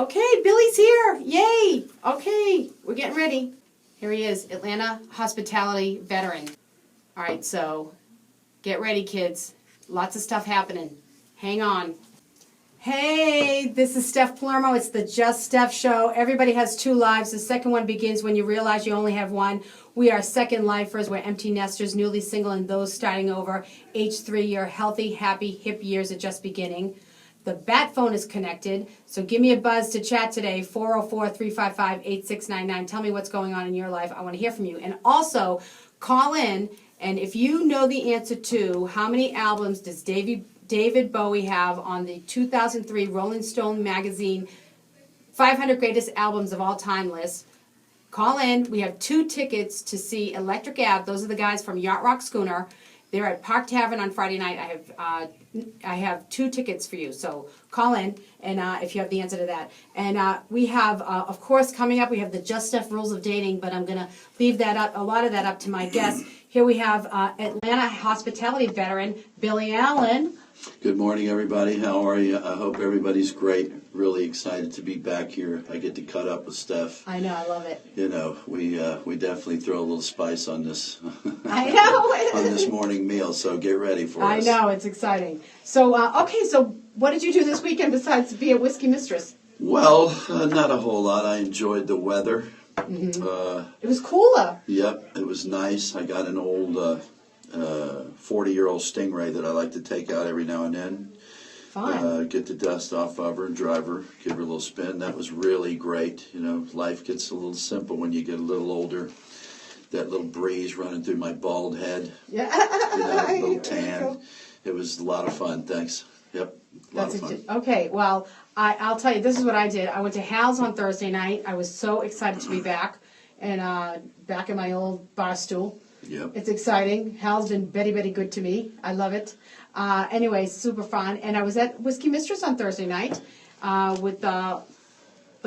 Okay, Billy's here. Yay. Okay, we're getting ready. Here he is, Atlanta hospitality veteran. All right, so get ready, kids. Lots of stuff happening. Hang on. Hey, this is Steph Palermo. It's the Just Steph Show. Everybody has two lives. The second one begins when you realize you only have one. We are second lifers. We're empty nesters, newly single, and those starting over. Age 3, you're healthy, happy, hip years are just beginning. The bat phone is connected, so give me a buzz to chat today, 404-355-8699. Tell me what's going on in your life. I want to hear from you. And also, call in, and if you know the answer to how many albums does David Bowie have on the 2003 Rolling Stone magazine 500 Greatest Albums of All Time list, call in. We have 2 tickets to see Electric Ave. Those are the guys from Yacht Rock Schooner. They're at Park Tavern on Friday night. I have 2 tickets for you, so call in, and if you have the answer to that. And we have, of course, coming up, we have the Just Steph Rules of Dating, but I'm going to leave that up, a lot of that up to my guests. Here we have Atlanta hospitality veteran, Billy Allen. Good morning, everybody. How are you? I hope everybody's great. Really excited to be back here. I get to cut up with Steph. I know, I love it. You know, we definitely throw a little spice on this. I know. On this morning meal, so get ready for us. I know, it's exciting. So, okay, so what did you do this weekend besides be a whiskey mistress? Well, not a whole lot. I enjoyed the weather. Mm-hmm. It was cooler. Yep, it was nice. I got an old 40-year-old Stingray that I like to take out every now and then. Fun. Get the dust off of her and drive her, give her a little spin. That was really great. You know, life gets a little simple when you get a little older. That little breeze running through my bald head. Yeah. You know, a little tan. It was a lot of fun. Thanks. Yep. A lot of fun. Okay, well, I'll tell you, this is what I did. I went to Hal's on Thursday night. I was so excited to be back, and back in my old bar stool. Yep. It's exciting. Hal's been very good to me. I love it. Anyway, super fun. And I was at Whiskey Mistress on Thursday night with the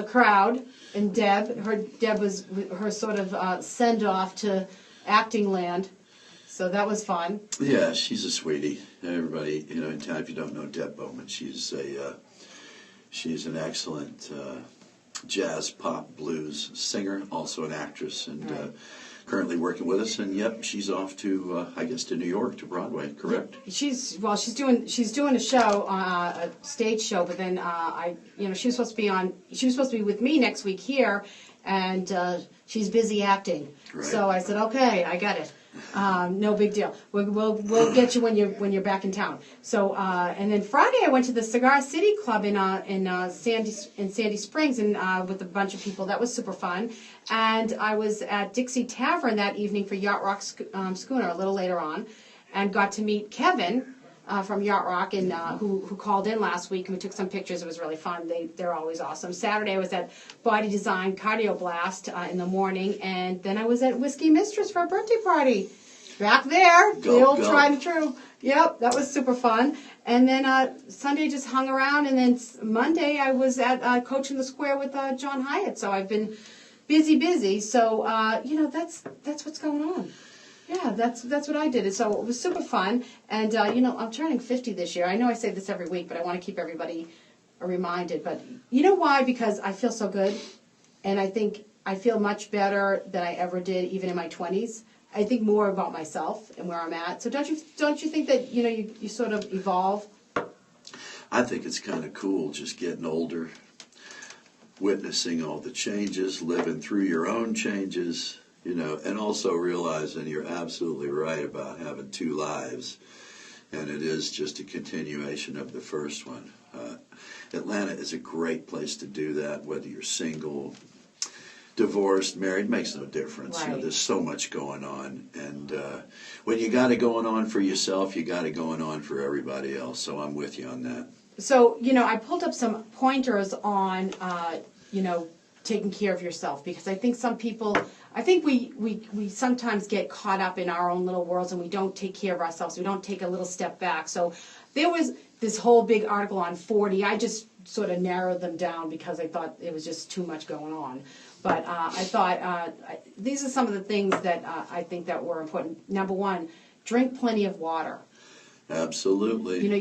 crowd and Deb. Deb was her sort of send-off to acting land. So that was fun. Yeah, she's a sweetie. Everybody, you know, in town, if you don't know Deb Bowman, she's an excellent jazz, pop, blues singer, also an actress, and right. Currently working with us. And yep, she's off to, I guess, to New York, to Broadway. Correct? She's doing a show, a stage show, but then she was supposed to be with me next week here, and she's busy acting. Right. So I said, okay, I got it. No big deal. We'll get you when you're back in town. So and then Friday I went to the Cigar City Club in Sandy Springs and with a bunch of people. That was super fun. And I was at Dixie Tavern that evening for Yacht Rock Schooner a little later on, and got to meet Kevin from Yacht Rock and who called in last week, and we took some pictures. It was really fun. They're always awesome. Saturday I was at Body Design Cardio Blast in the morning, and then I was at Whiskey Mistress for a birthday party. Back there, the old tried and true. Yep, that was super fun. And then Sunday just hung around, and then Monday I was at Coach in the Square with John Hyatt. So I've been busy. So that's what's going on. Yeah, that's what I did. So it was super fun. And I'm turning 50 this year. I know I say this every week, but I want to keep everybody reminded. But you know why? Because I feel so good, and I think I feel much better than I ever did, even in my 20s. I think more about myself and where I'm at. So don't you think that you sort of evolve? I think it's kind of cool just getting older, witnessing all the changes, living through your own changes, and also realizing you're absolutely right about having 2 lives, and it is just a continuation of the first one. Atlanta is a great place to do that, whether you're single, divorced, married, makes no difference. Right. There's so much going on, and when you got it going on for yourself, you got it going on for everybody else. So I'm with you on that. So I pulled up some pointers on taking care of yourself, because I think we sometimes get caught up in our own little worlds and we don't take care of ourselves. We don't take a little step back. So there was this whole big article on 40. I just sort of narrowed them down because I thought it was just too much going on. But I thought these are some of the things that I think that were important. Number 1, drink plenty of water. Absolutely. You know,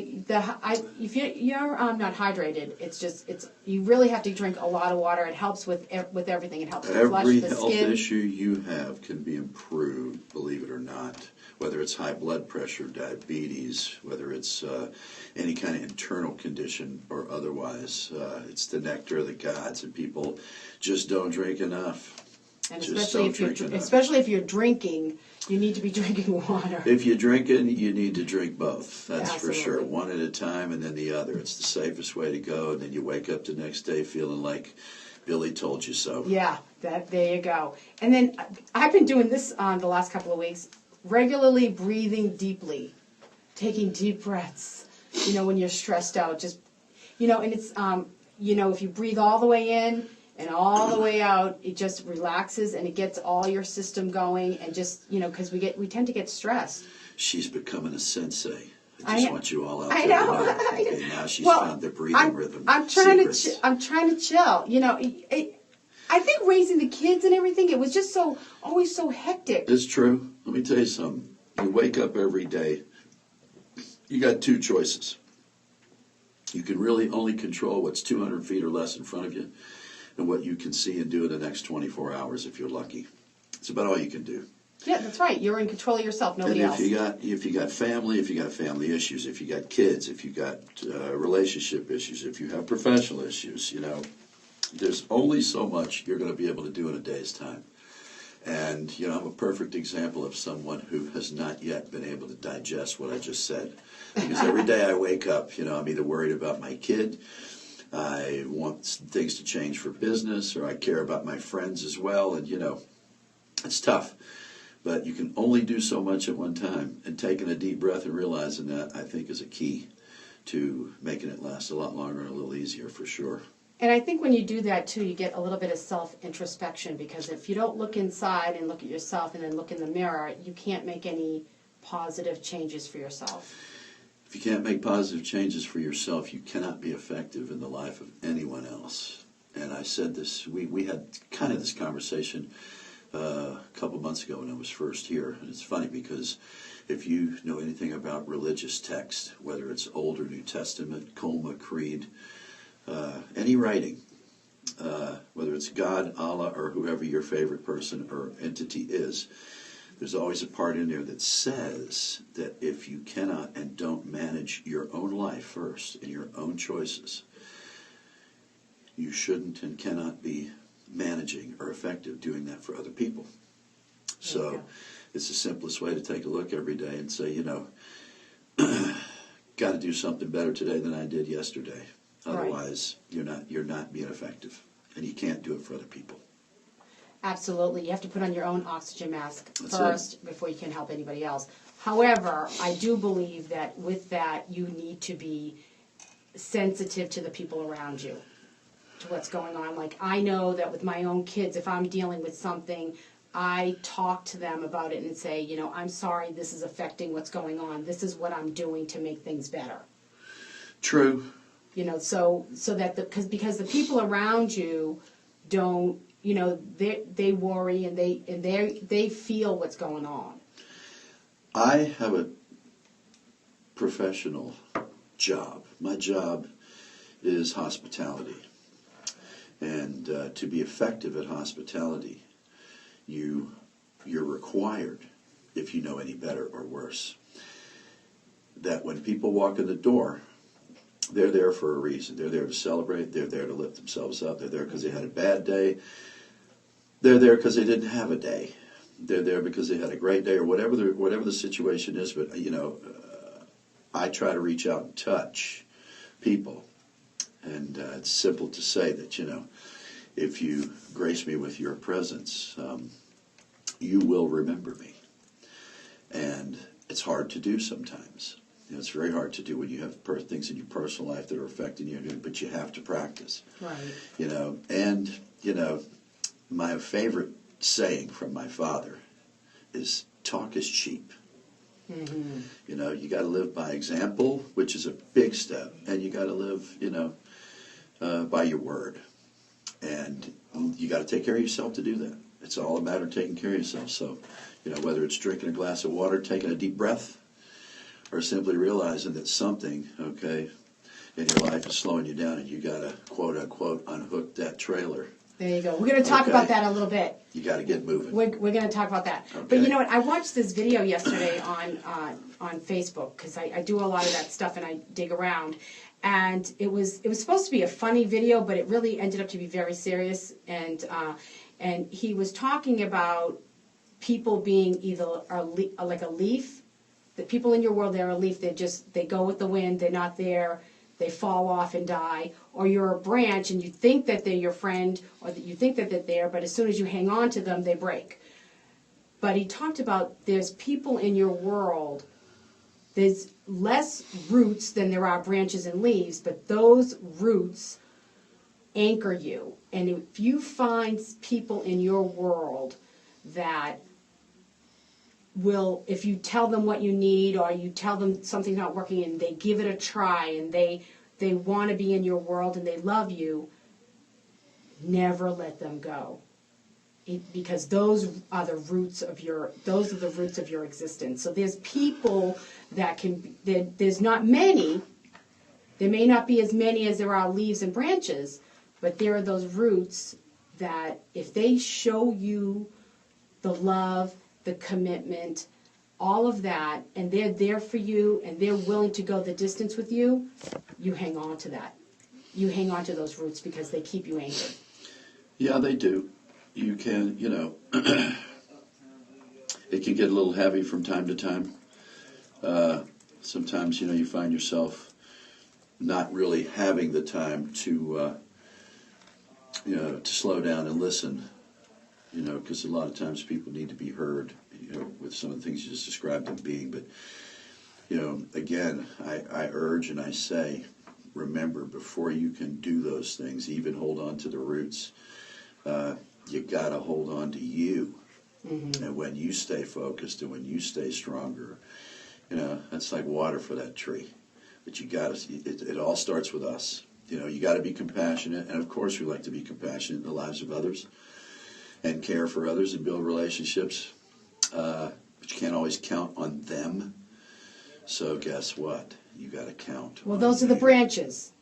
if you're not hydrated, you really have to drink a lot of water. It helps with everything. It helps to flush Every the health skin. issue you have can be improved, believe it or not. Whether it's high blood pressure, diabetes, whether it's any kind of internal condition or otherwise. It's the nectar of the gods, and people just don't drink enough. And Just don't drink enough. especially if you're drinking, you need to be drinking water. If you're drinking, you need to drink both. That's for sure. Absolutely. One at a time and then the other. It's the safest way to go. And then you wake up the next day feeling like Billy told you so. Yeah, there you go. And then I've been doing this the last couple of weeks, regularly breathing deeply, taking deep breaths. You know, when you're stressed out, just, you know, and it's, you know, if you breathe all the way in and all the way out, it just relaxes and it gets all your system going, and just, you know, because we tend to get stressed. She's becoming a sensei. I just want you all out there. I know. To know. Okay, now she's found the breathing rhythm. I'm trying secrets. I'm trying to chill. You know, I think raising the kids and everything, it was just always so hectic. It's true. Let me tell you something. You wake up every day. You got two choices. You can really only control what's 200 feet or less in front of you, and what you can see and do in the next 24 hours if you're lucky. It's about all you can do. Yeah, that's right. You're in control of yourself, nobody else. If you got family, if you got family issues, if you got kids, if you got relationship issues, if you have professional issues, you know, there's only so much you're going to be able to do in a day's time. And, you know, I'm a perfect example of someone who has not yet been able to digest what I just said. Because every day I wake up, you know, I'm either worried about my kid, I want things to change for business, or I care about my friends as well. And, you know, it's tough. But you can only do so much at one time. And taking a deep breath and realizing that, I think, is a key to making it last a lot longer and a little easier for sure. And I think when you do that, too, you get a little bit of self-introspection, because if you don't look inside and look at yourself and then look in the mirror, you can't make any positive changes for yourself. If you can't make positive changes for yourself, you cannot be effective in the life of anyone else. And I said this, we had kind of this conversation a couple months ago when I was first here. And it's funny because if you know anything about religious text, whether it's Old or New Testament, Colma, Creed, any writing, whether it's God, Allah, or whoever your favorite person or entity is, there's always a part in there that says that if you cannot and don't manage your own life first and your own choices, you shouldn't and cannot be managing or effective doing that for other people. So it's the simplest way to take a look every day and say, you know, got to do something better today than I did yesterday. Otherwise, you're not being effective, and you can't do it for other people. Absolutely. You have to put on your own oxygen mask first before you can help anybody else. However, I do believe that with that, you need to be sensitive to the people around you, to what's going on. Like, I know that with my own kids, if I'm dealing with something, I talk to them about it and say, you know, I'm sorry, this is affecting what's going on. This is what I'm doing to make things better. True. You know, so that because the people around you don't, you know, they worry and they feel what's going on. I have a professional job. My job is hospitality. And to be effective at hospitality, you're required, if you know any better or worse, that when people walk in the door, they're there for a reason. They're there to celebrate. They're there to lift themselves up. They're there because they had a bad day. They're there because they didn't have a day. They're there because they had a great day, or whatever the situation is. But, you know, I try to reach out and touch people. And it's simple to say that, you know, if you grace me with your presence, you will remember me. And it's hard to do sometimes. You know, it's very hard to do when you have things in your personal life that are affecting you, but you have to practice. Right. You know, and, you know, my favorite saying from my father is, talk is cheap. Mm-hmm. You know, you got to live by example, which is a big step, and you got to live, you know, by your word. And you got to take care of yourself to do that. It's all a matter of taking care of yourself. So, you know, whether it's drinking a glass of water, taking a deep breath, or simply realizing that something, okay, in your life is slowing you down and you got to, quote unquote, unhook that trailer. There you go. We're going to talk about that a little bit. You got to get moving. We're going to talk about that. Okay. But you know what? I watched this video yesterday on Facebook because I do a lot of that stuff and I dig around. And it was supposed to be a funny video, but it really ended up to be very serious. And he was talking about people being either like a leaf. The people in your world, they're a leaf. They go with the wind. They're not there. They fall off and die. Or you're a branch and you think that they're your friend or that you think that they're there, but as soon as you hang on to them, they break. But he talked about there's people in your world, there's less roots than there are branches and leaves, but those roots anchor you. And if you find people in your world that will, if you tell them what you need or you tell them something's not working and they give it a try and they want to be in your world and they love you, never let them go. Because those are the roots of your existence. So there's people that there's not many. There may not be as many as there are leaves and branches, but there are those roots that if they show you the love, the commitment, all of that, and they're there for you and they're willing to go the distance with you, you hang on to that. You hang on to those roots because they keep you anchored. Yeah, they do. You can, it can get a little heavy from time to time. Sometimes, you find yourself not really having the time to slow down and listen, because a lot of times people need to be heard, with some of the things you just described them being. But, again, I urge and I say, remember, before you can do those things, even hold on to the roots, you got to hold on to you. Mm-hmm. And when you stay focused and when you stay stronger, that's like water for that tree. But you got to, it all starts with us. You got to be compassionate. And of course, we like to be compassionate in the lives of others and care for others and build relationships. But you can't always count on them. So guess what? You got to count. Well, those are the branches.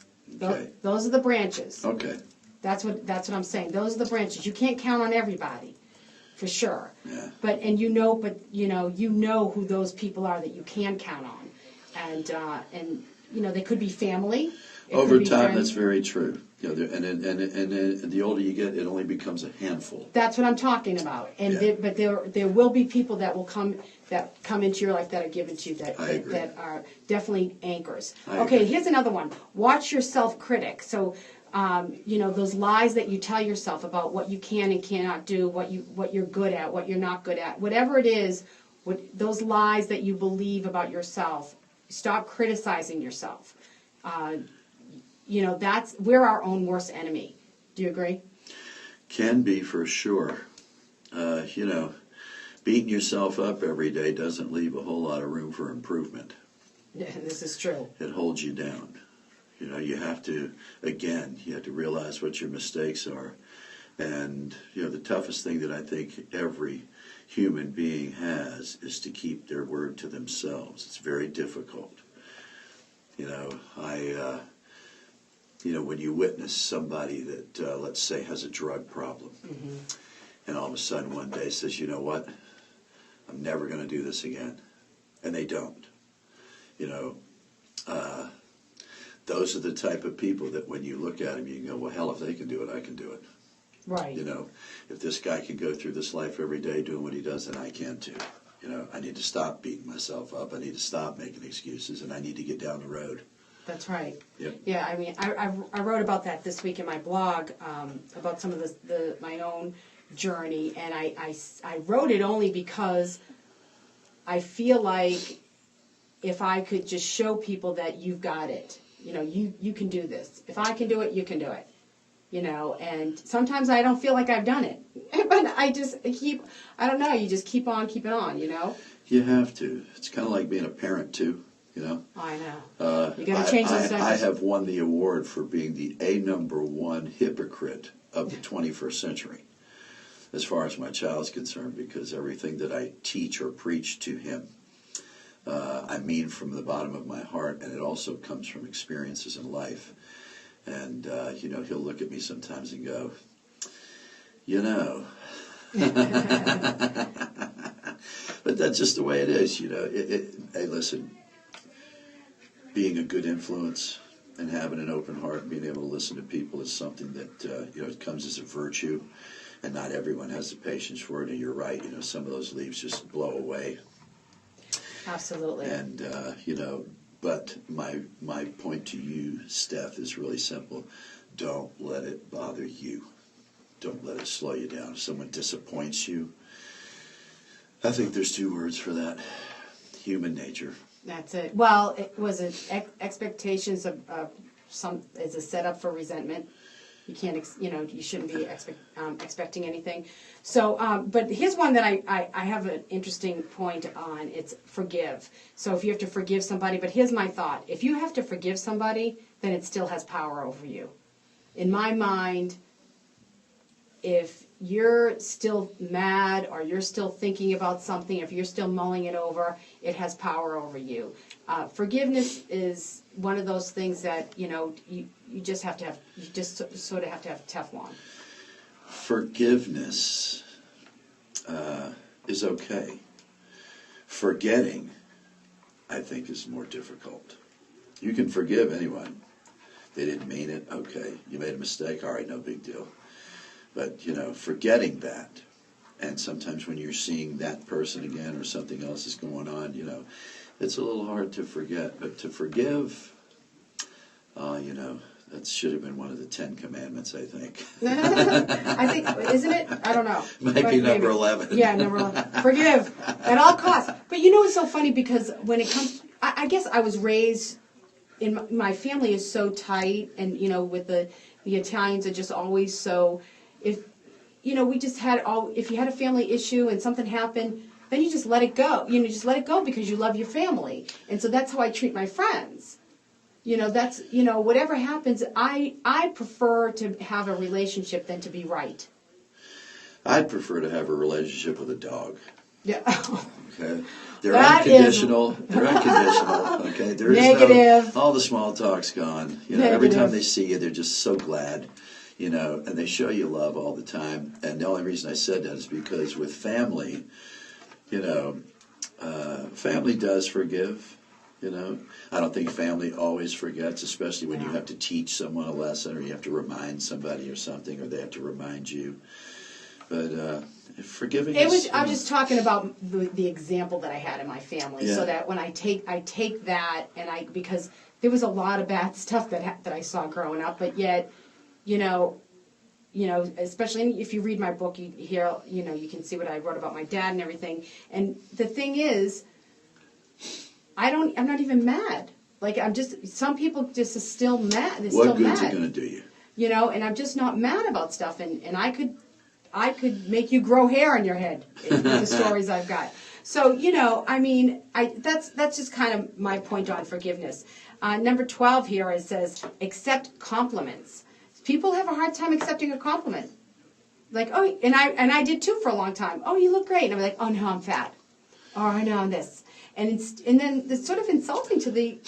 Okay. Those are the branches. Okay. That's what I'm saying. Those are the branches. You can't count on everybody, for sure. Yeah. But you know who those people are that you can count on, and they could be family. Over time, that's very true. And the older you get, it only becomes a handful. That's what I'm talking about. And Yeah. there will be people that will come into your life that are given to you that are definitely anchors. Okay, agree. Here's another one. Watch your self-critic. So, those lies that you tell yourself about what you can and cannot do, what you're good at, what you're not good at, whatever it is, those lies that you believe about yourself. Stop criticizing yourself. We're our own worst enemy. Do you agree? Can be, for sure. Beating yourself up every day doesn't leave a whole lot of room for improvement. Yeah, this is true. It holds you down. You have to realize what your mistakes are. And, the toughest thing that I think every human being has is to keep their word to themselves. It's very difficult. When you witness somebody that, let's say, has a drug problem, mm-hmm. and all of a sudden one day says, you know what, I'm never going to do this again. And they don't. Those are the type of people that when you look at them, you can go, well, hell, if they can do it, I can do it. Right. If this guy can go through this life every day doing what he does, then I can too. I need to stop beating myself up. I need to stop making excuses, and I need to get down the road. That's right. Yep. Yeah, I mean, I wrote about that this week in my blog, about some of my own journey, and I wrote it only because I feel like if I could just show people that you've got it, you can do this. If I can do it, you can do it. And sometimes I don't feel like I've done it, but I just you just keep on keeping on, You have to. It's kind of like being a parent too. I know. You got to change those I have won the award for being the number one hypocrite of the 21st century, as far as my child's concerned, because everything that I teach or preach to him, I mean from the bottom of my heart, and it also comes from experiences in life. And, he'll look at me sometimes and go, you know. But that's just the way it is, Hey, listen, being a good influence and having an open heart and being able to listen to people is something that, it comes as a virtue. And not everyone has the patience for it. And you're right, some of those leaves just blow away. Absolutely. And, but my point to you, Steph, is really simple. Don't let it bother you. Don't let it slow you down. If someone disappoints you, I think there's two words for that. Human nature. That's it. Well, it was expectations of some is a setup for resentment. You can't, you shouldn't be expecting anything. So, but here's one that I have an interesting point on. It's forgive. So if you have to forgive somebody, but here's my thought. If you have to forgive somebody, then it still has power over you. In my mind, if you're still mad or you're still thinking about something, if you're still mulling it over, it has power over you. Forgiveness is one of those things that, you just have to have, you just sort of have to have Teflon. Forgiveness is okay. Forgetting, I think, is more difficult. You can forgive anyone. They didn't mean it. Okay. You made a mistake. All right, no big deal. But, forgetting that, and sometimes when you're seeing that person again or something else is going on, it's a little hard to forget. But to forgive, that should have been one of the 10 Commandments, I think. I think, isn't it? I don't know. Might be number 11. Yeah, number 11. Forgive at all costs. But it's so funny because when it comes, I guess I was raised, my family is so tight, and, with the Italians are just always so, if we just had if you had a family issue and something happened, then you just let it go. Just let it go because you love your family. And so that's how I treat my friends. That's, whatever happens, I prefer to have a relationship than to be right. I'd prefer to have a relationship with a dog. Yeah. Okay. They're unconditional. They're unconditional. Okay. There is negative. All the small talk's gone. Every time they see you, they're just so glad. And they show you love all the time. And the only reason I said that is because with family, family does forgive. I don't think family always forgets, especially when you have to teach someone a lesson or you have to remind somebody or something, or they have to remind you. But forgiving I was just talking about the example that I had in my family, so that when I take that, and because there was a lot of bad stuff that I saw growing up, but yet, especially if you read my book, you hear, you can see what I wrote about my dad and everything. And the thing is, I'm not even mad. Like, some people just are still mad. They're what still good's mad. it going to do you? And I'm just not mad about stuff. And I could make you grow hair on your head with the stories I've got. So, that's just kind of my point on forgiveness. Number 12 here, it says, accept compliments. People have a hard time accepting a compliment. Like, oh, and I did too for a long time. Oh, you look great. And I'm like, oh, no, I'm fat. Or I know I'm this. And then it's sort of insulting to the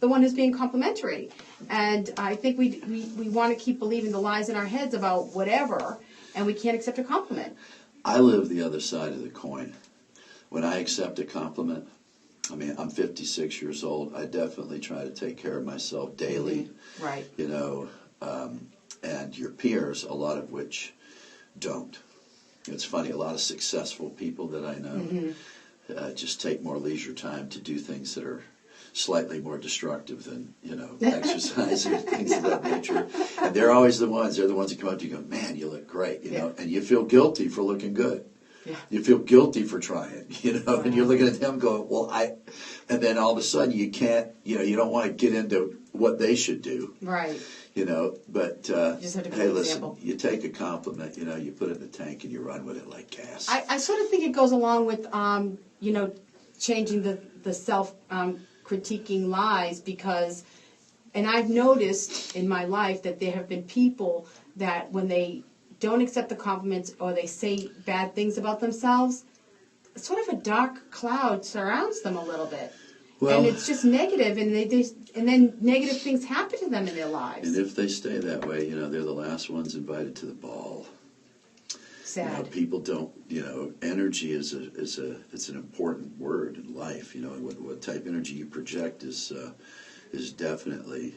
one who's being complimentary. And I think we want to keep believing the lies in our heads about whatever, and we can't accept a compliment. I live the other side of the coin. When I accept a compliment, I'm 56 years old. I definitely try to take care of myself daily. Mm-hmm. Right. And your peers, a lot of which don't. It's funny, a lot of successful people that I know just take more leisure time to do things that are slightly more destructive than, exercise and things of that nature. And they're always they're the ones that come up to you and go, man, you look great, and you feel guilty for looking good. Yeah. You feel guilty for trying, and you're looking at them going, well, and then all of a sudden you can't, you don't want to get into what they should do. Right. But just have to be hey, an listen, example. You take a compliment, you put it in the tank and you run with it like gas. I sort of think it goes along with, changing the self-critiquing lies, because, and I've noticed in my life that there have been people that when they don't accept the compliments or they say bad things about themselves, sort of a dark cloud surrounds them a little bit. Well, And it's just negative, and and then negative things happen to them in their lives. and if they stay that way, they're the last ones invited to the ball. Sad. People don't. Energy is it's an important word in life. What type of energy you project is definitely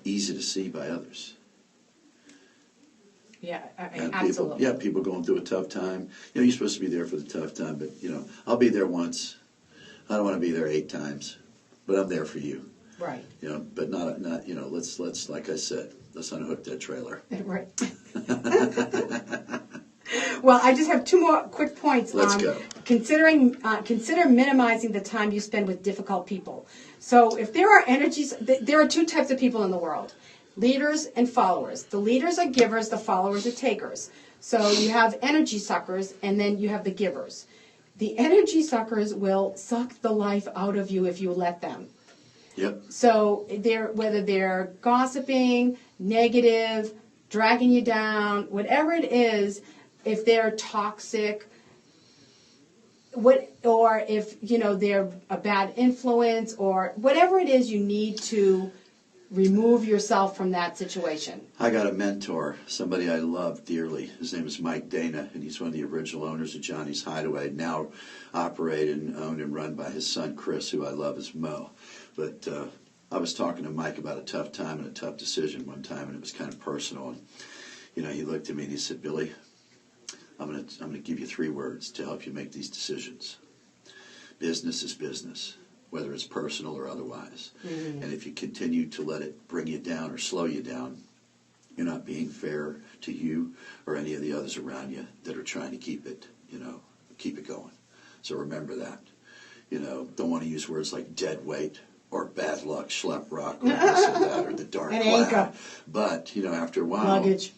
easy to see by others. Yeah, And absolutely. people going through a tough time. You're supposed to be there for the tough time, but I'll be there once. I don't want to be there 8 times, but I'm there for you. Right. But not let's like I said, let's unhook that trailer. Right. Well, I just have 2 more quick points. Let's go. Consider minimizing the time you spend with difficult people. So if there are energies, there are 2 types of people in the world: leaders and followers. The leaders are givers, the followers are takers. So you have energy suckers, and then you have the givers. The energy suckers will suck the life out of you if you let them. Yep. So whether they're gossiping, negative, dragging you down, whatever it is, if they're toxic, or if they're a bad influence, or whatever it is, you need to remove yourself from that situation. I got a mentor, somebody I love dearly. His name is Mike Dana, and he's one of the original owners of Johnny's Hideaway, now operated and owned and run by his son Chris, who I love as Mo. But I was talking to Mike about a tough time and a tough decision one time, and it was kind of personal. And he looked at me and he said, "Billy, I'm gonna give you 3 words to help you make these decisions. Business is business, whether it's personal or otherwise. Mm-hmm. And if you continue to let it bring you down or slow you down, you're not being fair to you or any of the others around you that are trying to keep it going. So remember that. Don't want to use words like dead weight or bad luck, schlep rock, or this or that, or the dark An cloud. anchor. But after a while, Luggage.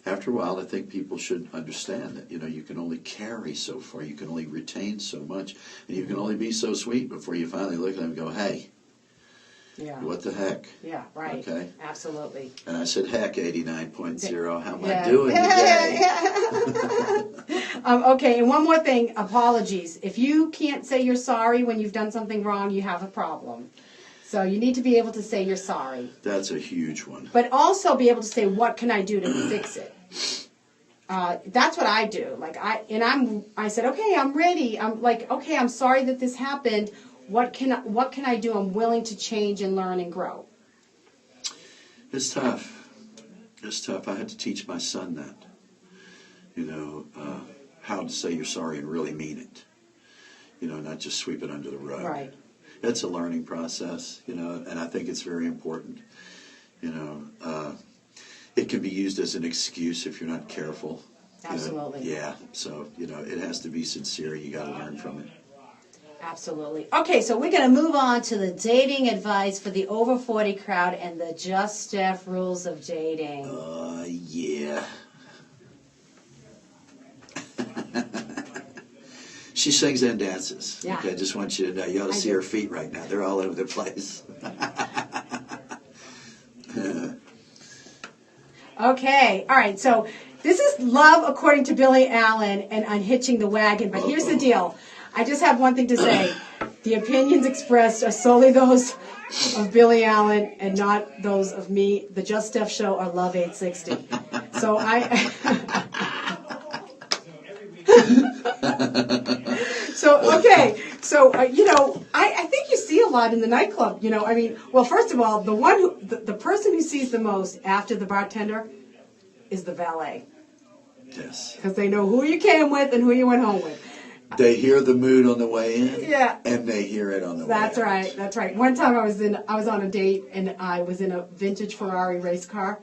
After a while, I think people should understand that, you can only carry so far, you can only retain so much, and you can only be so sweet before you finally look at them and go, hey, what the heck? Yeah, right. Okay. Absolutely. And I said, heck, 89.0, how am I Yeah. doing today? Okay, and one more thing, apologies. If you can't say you're sorry when you've done something wrong, you have a problem. So you need to be able to say you're sorry. That's a huge one. But also be able to say, what can I do to fix it? That's what I do. I said, okay, I'm ready. I'm like, okay, I'm sorry that this happened. What can I do? I'm willing to change and learn and grow. It's tough. It's tough. I had to teach my son that. How to say you're sorry and really mean it. Not just sweep it under the rug. Right. It's a learning process, and I think it's very important. It can be used as an excuse if you're not careful. Absolutely. Yeah, so, it has to be sincere. You got to learn from it. Absolutely. Okay, so we're going to move on to the dating advice for the over 40 crowd and the Just Steph rules of dating. Yeah. She sings and dances. Yeah. Okay, I just want you to know. You ought to see her feet right now. They're all over the place. Okay, all right. So this is Love According to Billy Allen and Unhitching the Wagon. But here's the deal. I just have one thing to say. The opinions expressed are solely those of Billy Allen and not those of me, the Just Steph Show, or Love 860. So I think you see a lot in the nightclub. Well, first of all, the person who sees the most after the bartender is the valet. Yes. Because they know who you came with and who you went home with. They hear the mood on the way in. Yeah. And they hear it on the way out. That's right. One time I was on a date and I was in a vintage Ferrari race car,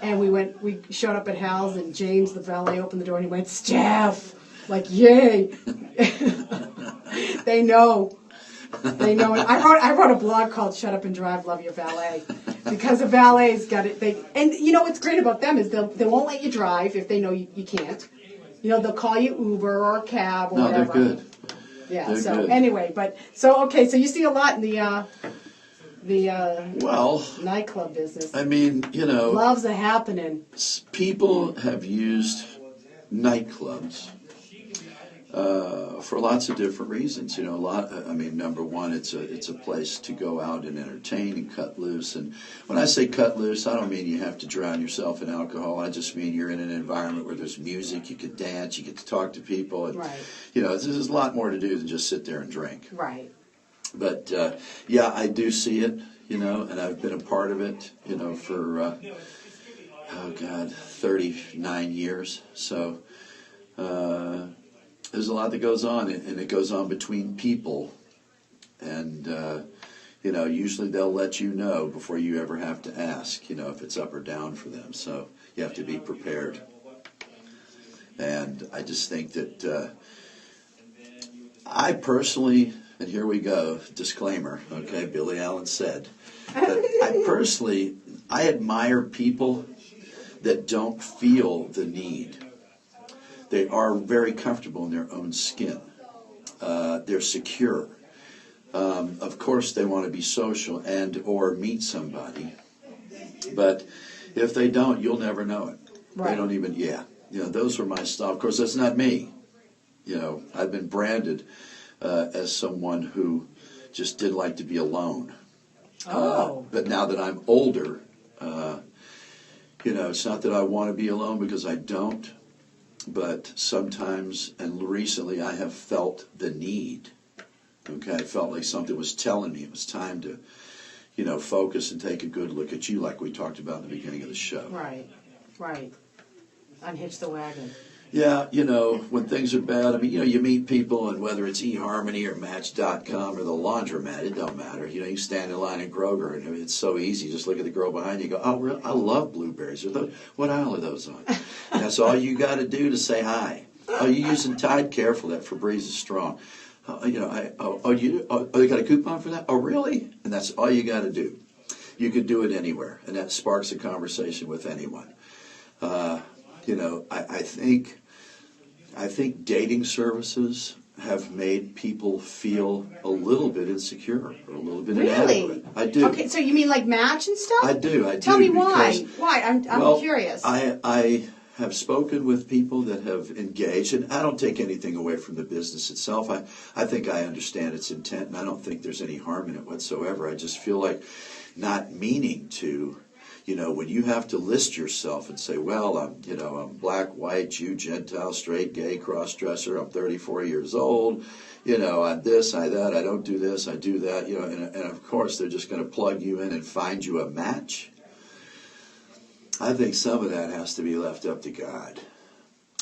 and we showed up at Hal's, and James, the valet, opened the door and he went, "Steph!" Like, yay. They know. They know it. I wrote a blog called "Shut Up and Drive, Love Your Valet," because the valet's got it. And what's great about them is they won't let you drive if they know you can't. They'll call you Uber or a cab or whatever. They're good. Yeah. They're so good. anyway, so you see a lot in the nightclub business. Love's a happening. People have used nightclubs for lots of different reasons. You know, I mean, number one, it's a place to go out and entertain and cut loose. And when I say cut loose, I don't mean you have to drown yourself in alcohol. I just mean you're in an environment where there's music, you can dance, you get to talk to people. And, Right. you know, there's a lot more to do than just sit there and drink. Right. But yeah, I do see it. You know, and I've been a part of it. You know, for 39 years. So. There's a lot that goes on, and it goes on between people. And, you know, usually they'll let you know before you ever have to ask, you know, if it's up or down for them. So you have to be prepared. And I just think that I personally, and here we go, disclaimer, okay, Billy Allen said, that I admire people that don't feel the need. They are very comfortable in their own skin. They're secure. Of course, they want to be social and or meet somebody. But if they don't, you'll never know it. Right. They don't even, yeah. You know, those were my style. Of course, that's not me. You know, I've been branded as someone who just did like to be alone. Oh. But now that I'm older, you know, it's not that I want to be alone because I don't. But sometimes, and recently, I have felt the need. Okay, I felt like something was telling me it was time to, you know, focus and take a good look at you, like we talked about in the beginning of the show. Right. Right. Unhitch the wagon. Yeah, you know, when things are bad, I mean, you know, you meet people, and whether it's eHarmony or Match.com or the laundromat, it don't matter. You know, you stand in line at Kroger, and I mean, it's so easy. Just look at the girl behind you and go, oh, really? I love blueberries. What aisle are those on? And that's all you got to do to say hi. Oh, you using Tide? Careful, that Febreze is strong. You know, they got a coupon for that? Oh, really? And that's all you got to do. You could do it anywhere, and that sparks a conversation with anyone. You know, I think dating services have made people feel a little bit insecure or a little bit Really? inadequate. I do. Okay, so you mean like Match and stuff? I do. Tell me why. because- Why? I'm well, curious. I have spoken with people that have engaged, and I don't take anything away from the business itself. I think I understand its intent, and I don't think there's any harm in it whatsoever. I just feel like not meaning to. You know, when you have to list yourself and say, well, I'm black, white, Jew, Gentile, straight, gay, cross-dresser, I'm 34 years old, you know, I'm this, I that, I don't do this, I do that, you know, and of course they're just going to plug you in and find you a match. I think some of that has to be left up to God.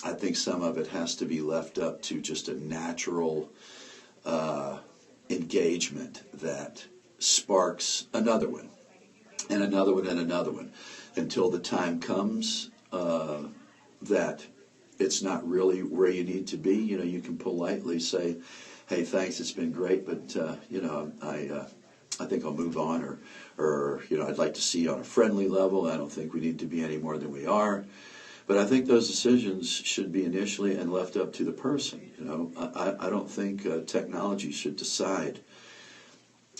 I think some of it has to be left up to just a natural engagement that sparks another one. And another one, and another one, until the time comes that it's not really where you need to be. You know, you can politely say, "Hey, thanks, it's been great, but you know, I think I'll move on," or you know, I'd like to see you on a friendly level. I don't think we need to be any more than we are. But I think those decisions should be initially and left up to the person. You know, I don't think technology should decide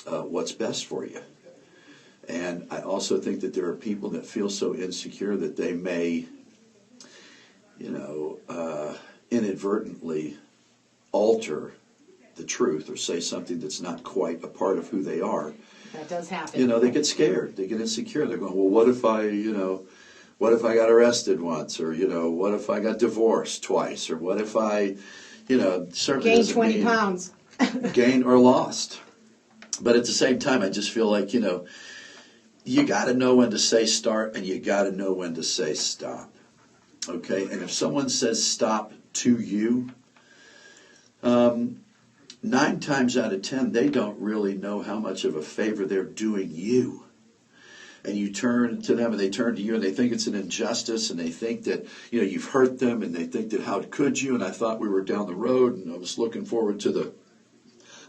what's best for you. And I also think that there are people that feel so insecure that they may, you know, inadvertently alter the truth or say something that's not quite a part of who they are. That does happen. You know, they get scared. They get insecure. They're going, well, what if I got arrested once? Or, you know, what if I got divorced twice? Or what if I, you know, certainly Gained doesn't 20 mean pounds. gained or lost. But at the same time, I just feel like, you know, you got to know when to say start and you got to know when to say stop. Okay? And if someone says stop to you, 9 times out of 10, they don't really know how much of a favor they're doing you. And you turn to them and they turn to you and they think it's an injustice and they think that, you know, you've hurt them and they think that how could you? And I thought we were down the road and I was looking forward to the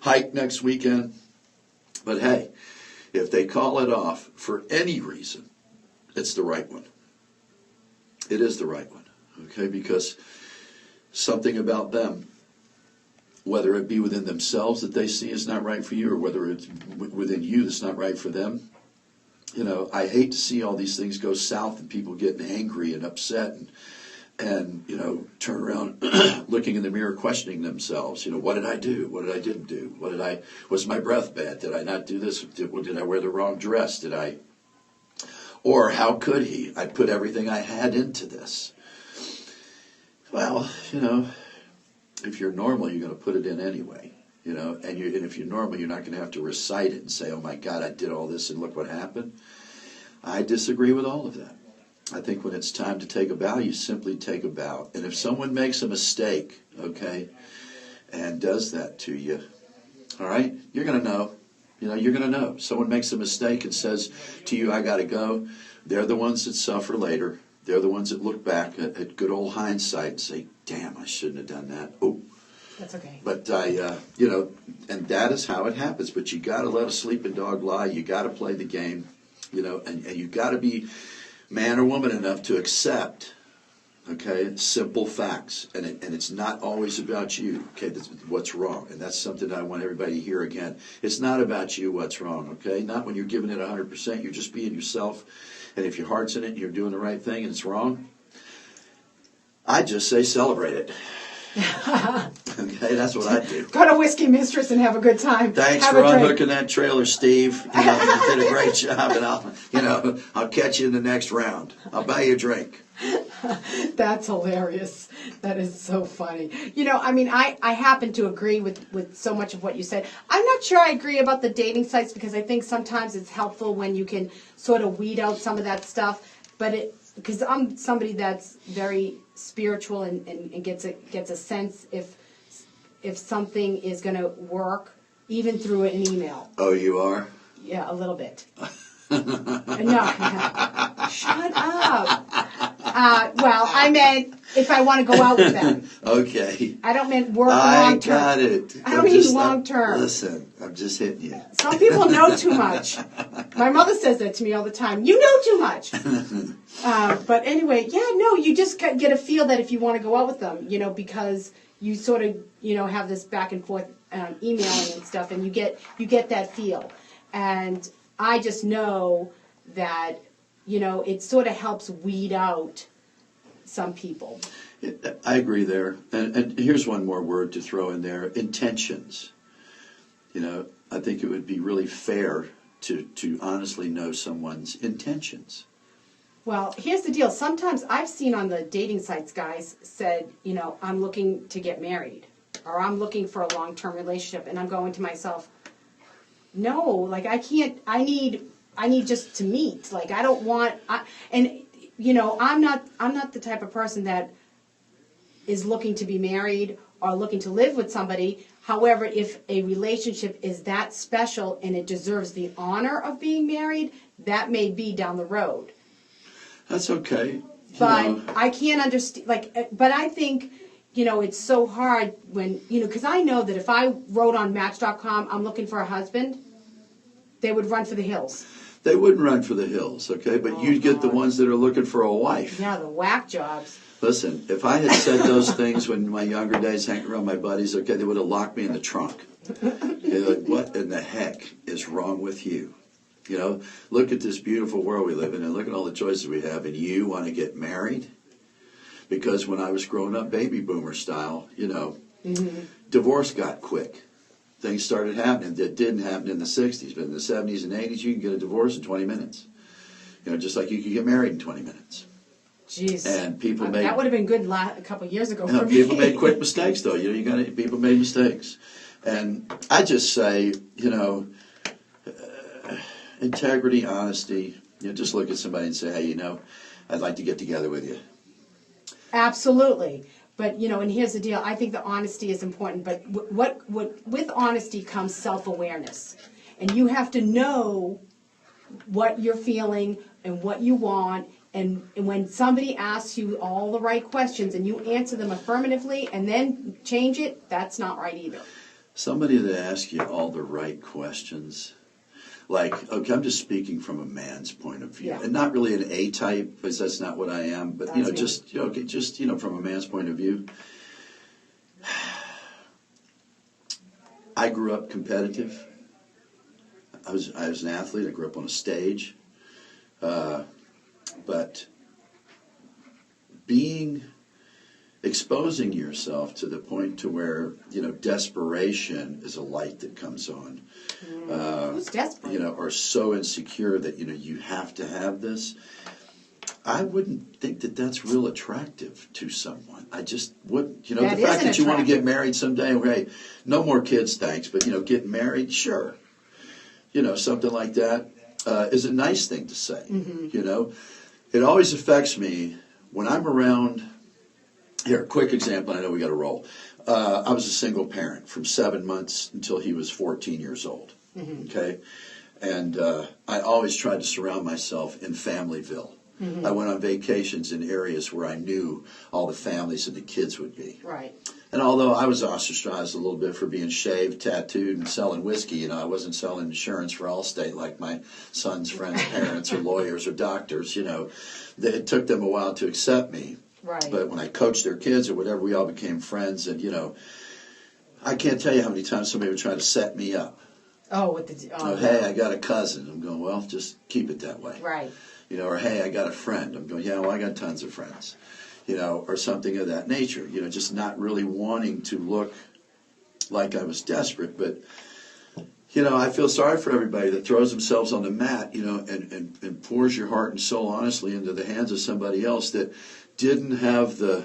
hike next weekend. But hey, if they call it off for any reason, it's the right one. It is the right one, okay? Because something about them, whether it be within themselves that they see is not right for you or whether it's within you that's not right for them, you know, I hate to see all these things go south and people getting angry and upset and, turn around looking in the mirror, questioning themselves. What did I do? What did I didn't do? Was my breath bad? Did I not do this? Did I wear the wrong dress? Or how could he? I put everything I had into this. Well, if you're normal, you're going to put it in anyway. And if you're normal, you're not going to have to recite it and say, oh my God, I did all this and look what happened. I disagree with all of that. I think when it's time to take a bow, you simply take a bow. And if someone makes a mistake, okay, and does that to you, all right, you're going to know. You're going to know. Someone makes a mistake and says to you, I got to go. They're the ones that suffer later. They're the ones that look back at good old hindsight and say, damn, I shouldn't have done that. Oh. That's okay. But and that is how it happens. But you got to let a sleeping dog lie. You got to play the game, and you got to be man or woman enough to accept, okay, simple facts. And it's not always about you, okay, what's wrong. And that's something I want everybody to hear again. It's not about you what's wrong, okay? Not when you're giving it 100%. You're just being yourself. And if your heart's in it and you're doing the right thing and it's wrong, I just say celebrate it. Okay, that's what I do. Go to Whiskey Mistress and have a good time. Thanks for unhooking that trailer, Steve. You did a great job, and I'll catch you in the next round. I'll buy you a drink. That's hilarious. That is so funny. I happen to agree with so much of what you said. I'm not sure I agree about the dating sites because I think sometimes it's helpful when you can sort of weed out some of that stuff. But because I'm somebody that's very spiritual and gets a sense if something is going to work, even through an email. Oh, you are? Yeah, a little bit. No, shut up. Well, I meant if I want to go out with them. Okay. I don't mean work long term. I got it. I don't mean long term. Listen, I'm just hitting you. Some people know too much. My mother says that to me all the time. You know too much. But anyway, you just get a feel that if you want to go out with them, because you sort of, have this back and forth emailing and stuff, and you get that feel. And I just know that, it sort of helps weed out some people. I agree there. And here's one more word to throw in there, intentions. I think it would be really fair to honestly know someone's intentions. Well, here's the deal. Sometimes I've seen on the dating sites, guys said, I'm looking to get married, or I'm looking for a long-term relationship, and I'm going to myself, no, like I can't. I need just to meet. Like I don't want. I'm not the type of person that is looking to be married or looking to live with somebody. However, if a relationship is that special and it deserves the honor of being married, that may be down the road. That's okay. But I can't understand. But I think. It's so hard when, because I know that if I wrote on Match.com, I'm looking for a husband, they would run for the hills. They wouldn't run for the hills, okay? But you'd get the ones that are looking for a wife. Yeah, the whack jobs. Listen, if I had said those things when in my younger days hanging around my buddies, okay, they would have locked me in the trunk. They're like, what in the heck is wrong with you? Look at this beautiful world we live in and look at all the choices we have, and you want to get married? Because when I was growing up, baby boomer style, divorce got quick. Things started happening that didn't happen in the 60s, but in the 70s and 80s, you could get a divorce in 20 minutes. Just like you could get married in 20 minutes. Jeez. And people that would have been good a couple of years ago for me. People made quick mistakes, though. People made mistakes. And I just say, integrity, honesty. Just look at somebody and say, hey, I'd like to get together with you. Absolutely. But, and here's the deal. I think the honesty is important. But with honesty comes self-awareness. And you have to know what you're feeling and what you want. And when somebody asks you all the right questions and you answer them affirmatively and then change it, that's not right either. Somebody that asks you all the right questions. Like, okay, I'm just speaking from a man's point of view, and not really an A-type, because that's not what I am. But just from a man's point of view, I grew up competitive. I was an athlete. I grew up on a stage, but being exposing yourself to the point to where, desperation is a light that comes on. Who's desperate? Or so insecure that, you have to have this. I wouldn't think that that's real attractive to someone. I just would, the That fact isn't that you want to attractive. get married someday, okay, no more kids, thanks, but, getting married, sure. Something like that is a nice thing to say. It always affects me when I'm around. Here, quick example, I know we got to roll. I was a single parent from 7 months until he was 14 years old, okay? And I always tried to surround myself in Familyville. I went on vacations in areas where I knew all the families and the kids would be. Right. And although I was ostracized a little bit for being shaved, tattooed, and selling whiskey, I wasn't selling insurance for Allstate like my son's friends' parents or lawyers or doctors, it took them a while to accept me. Right. But when I coached their kids or whatever, we all became friends. And, I can't tell you how many times somebody would try to set me up. Oh, Hey, I got a cousin. I'm going, well, just keep it that way. Right. Or hey, I got a friend. I'm going, yeah, well, I got tons of friends. Or something of that nature. Just not really wanting to look like I was desperate. But, I feel sorry for everybody that throws themselves on the mat, and pours your heart and soul honestly into the hands of somebody else that didn't have the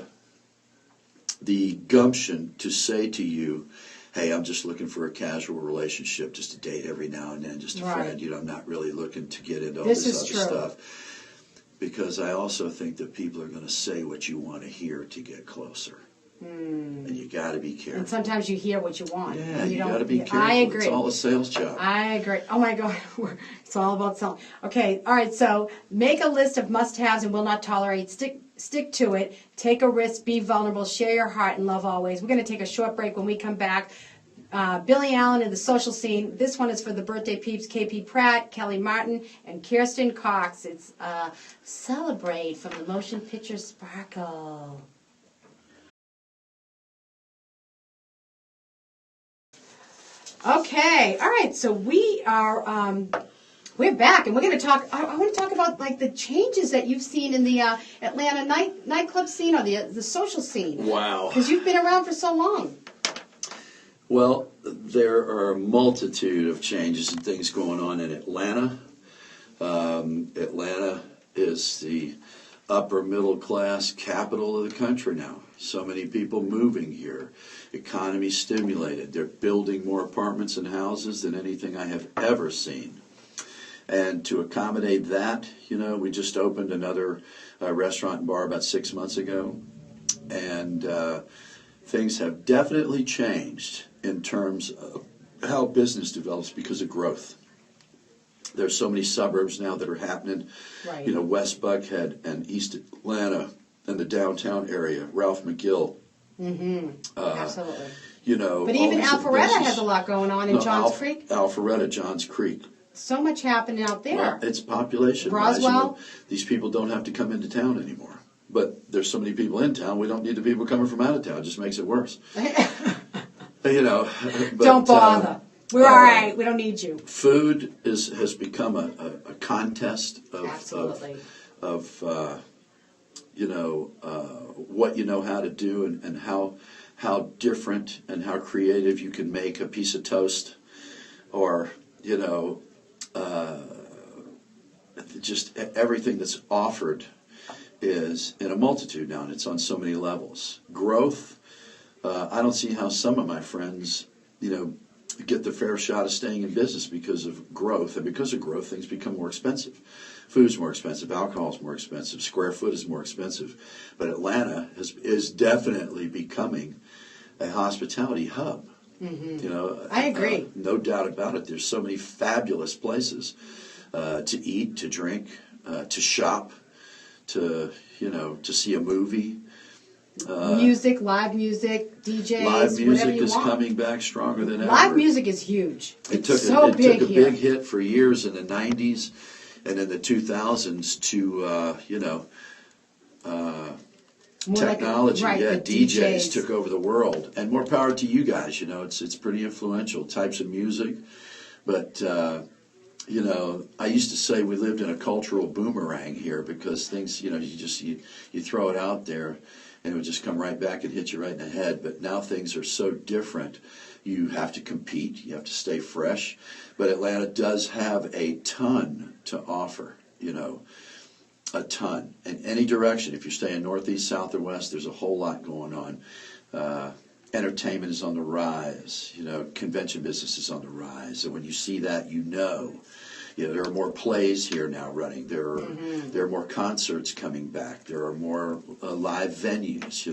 gumption to say to you, hey, I'm just looking for a casual relationship, just a date every now and then, just a friend. I'm not really looking to get into all this other stuff. Because I also think that people are going to say what you want to hear to get closer. And you got to be careful. And sometimes you hear what you want. Yeah, and you got to be careful. I agree. It's all a sales job. I agree. Oh my God, it's all about selling. Okay, all right. So make a list of must-haves and will not tolerate. Stick to it. Take a risk. Be vulnerable. Share your heart and love always. We're going to take a short break. When we come back, Billy Allen and the social scene. This one is for the birthday peeps: KP Pratt, Kelly Martin, and Kirsten Cox. It's Celebrate from the motion picture Sparkle. Okay, all right. So we are we're back, and we're going to talk. I want to talk about like the changes that you've seen in the Atlanta nightclub scene or the social scene. Wow. Because you've been around for so long. Well, there are a multitude of changes and things going on in Atlanta. Atlanta is the upper middle class capital of the country now. So many people moving here. Economy stimulated. They're building more apartments and houses than anything I have ever seen. And to accommodate that, we just opened another restaurant and bar about 6 months ago. And things have definitely changed in terms of how business develops because of growth. There's so many suburbs now that are happening. Right. West Buckhead and East Atlanta and the downtown area, Ralph McGill. Absolutely. But even Alpharetta has a lot going on in Johns Creek. Alpharetta, Johns Creek. So much happening out there. Well, it's population. Roswell. These people don't have to come into town anymore. But there's so many people in town, we don't need the people coming from out of town. It just makes it worse. But, don't bother. We're all right. We don't need you. Food has become a contest of Absolutely. What you know how to do and how different and how creative you can make a piece of toast, or just everything that's offered is in a multitude now, and it's on so many levels. Growth. I don't see how some of my friends, get the fair shot of staying in business because of growth. And because of growth, things become more expensive. Food's more expensive. Alcohol's more expensive. Square foot is more expensive. But Atlanta is definitely becoming a hospitality hub. Mm-hmm. I agree. No doubt about it. There's so many fabulous places to eat, to drink, to shop, to see a movie. Music, live music, DJs, live music whatever you is want. coming back stronger than ever. Live music is huge. It took so a big here. big hit for years in the 90s and in the 2000s to, More technology. like yeah, the DJs took over the world. And more power to you guys. It's pretty influential types of music. But I used to say we lived in a cultural boomerang here because things, you throw it out there and it would just come right back and hit you right in the head. But now things are so different. You have to compete. You have to stay fresh. But Atlanta does have a ton to offer, a ton. In any direction. If you're staying northeast, south, or west, there's a whole lot going on. Entertainment is on the rise. Convention business is on the rise. And when you see that, there are more plays here now running. There are more concerts coming back. There are more live venues,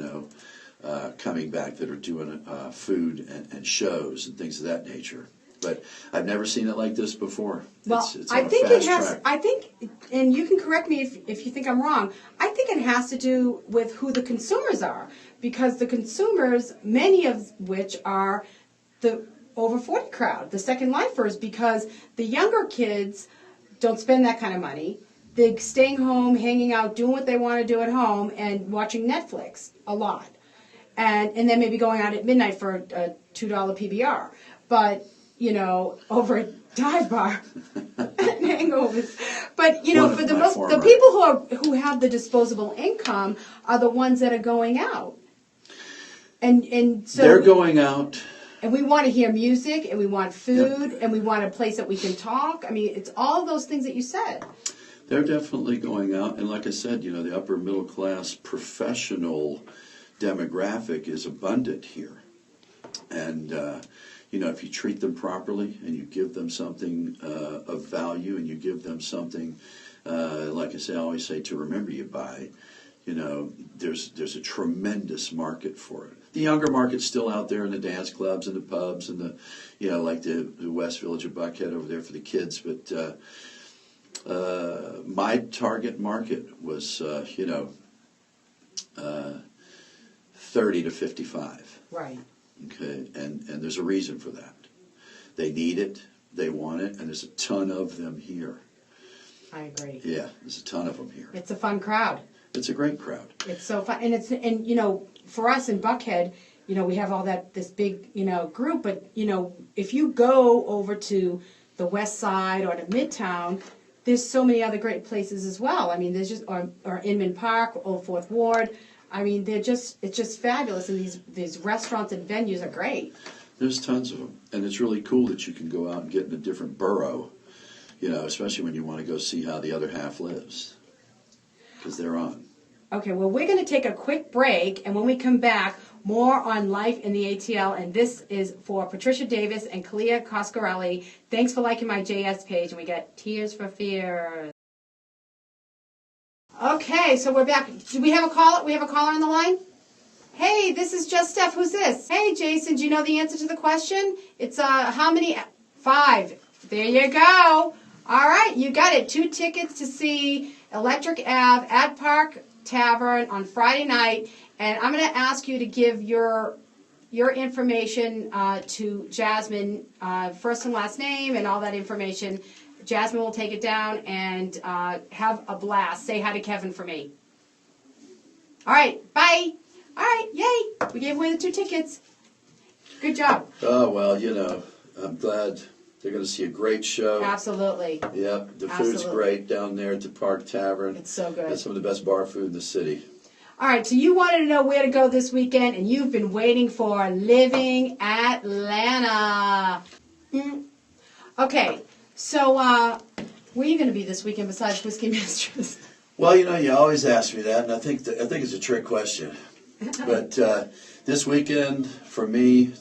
coming back that are doing food and shows and things of that nature. But I've never seen it like this before. Well, it's I on a think fast it has. track. I think, and you can correct me if you think I'm wrong. I think it has to do with who the consumers are, because the consumers, many of which are the over 40 crowd, the second lifers, because the younger kids don't spend that kind of money. They're staying home, hanging out, doing what they want to do at home, and watching Netflix a lot, and then maybe going out at midnight for a $2 PBR, but over a dive bar and hangovers. But for the people who have the disposable income are the ones that are going out, and so they're going out. And we want to hear music, and we want food, and we want a place that we can talk. I mean, it's all those things that you said. They're definitely going out, and like I said, the upper middle class professional demographic is abundant here, and if you treat them properly and you give them something of value, and you give them something, like I always say, to remember you by, there's a tremendous market for it. The younger market's still out there in the dance clubs and the pubs and like the West Village of Buckhead over there for the kids. But my target market was, 30 to 55. Right. Okay, and there's a reason for that. They need it, they want it, and there's a ton of them here. I agree. Yeah, there's a ton of them here. It's a fun crowd. It's a great crowd. It's so fun, and for us in Buckhead, we have all this big group, but if you go over to the West Side or to Midtown, there's so many other great places as well. I mean, there's just or Inman Park, Old Fourth Ward. I mean, it's just fabulous, and these restaurants and venues are great. There's tons of them, and it's really cool that you can go out and get in a different borough, especially when you want to go see how the other half lives, because they're on. Okay, well, we're going to take a quick break, and when we come back, more on life in the ATL, and this is for Patricia Davis and Kalia Coscarelli. Thanks for liking my JS page, and we got Tears for Fears. Okay, so we're back. Do we have a caller? We have a caller on the line? Hey, this is just Steph. Who's this? Hey, Jason, do you know the answer to the question? It's how many? 5. There you go. All right, you got it. 2 tickets to see Electric Ave at Park Tavern on Friday night, and I'm going to ask you to give your information to Jasmine, first and last name, and all that information. Jasmine will take it down and have a blast. Say hi to Kevin for me. All right, bye. All right, yay. We gave away the 2 tickets. Good job. Oh, well, I'm glad they're going to see a great show. Absolutely. Yep, the food's great down there at the Park Tavern. It's so good. It's some of the best bar food in the city. All right, so you wanted to know where to go this weekend, and you've been waiting for Living Atlanta. Okay, so where are you going to be this weekend besides Whiskey Mistress? Well, you always ask me that, and I think it's a trick question. But this weekend, for me,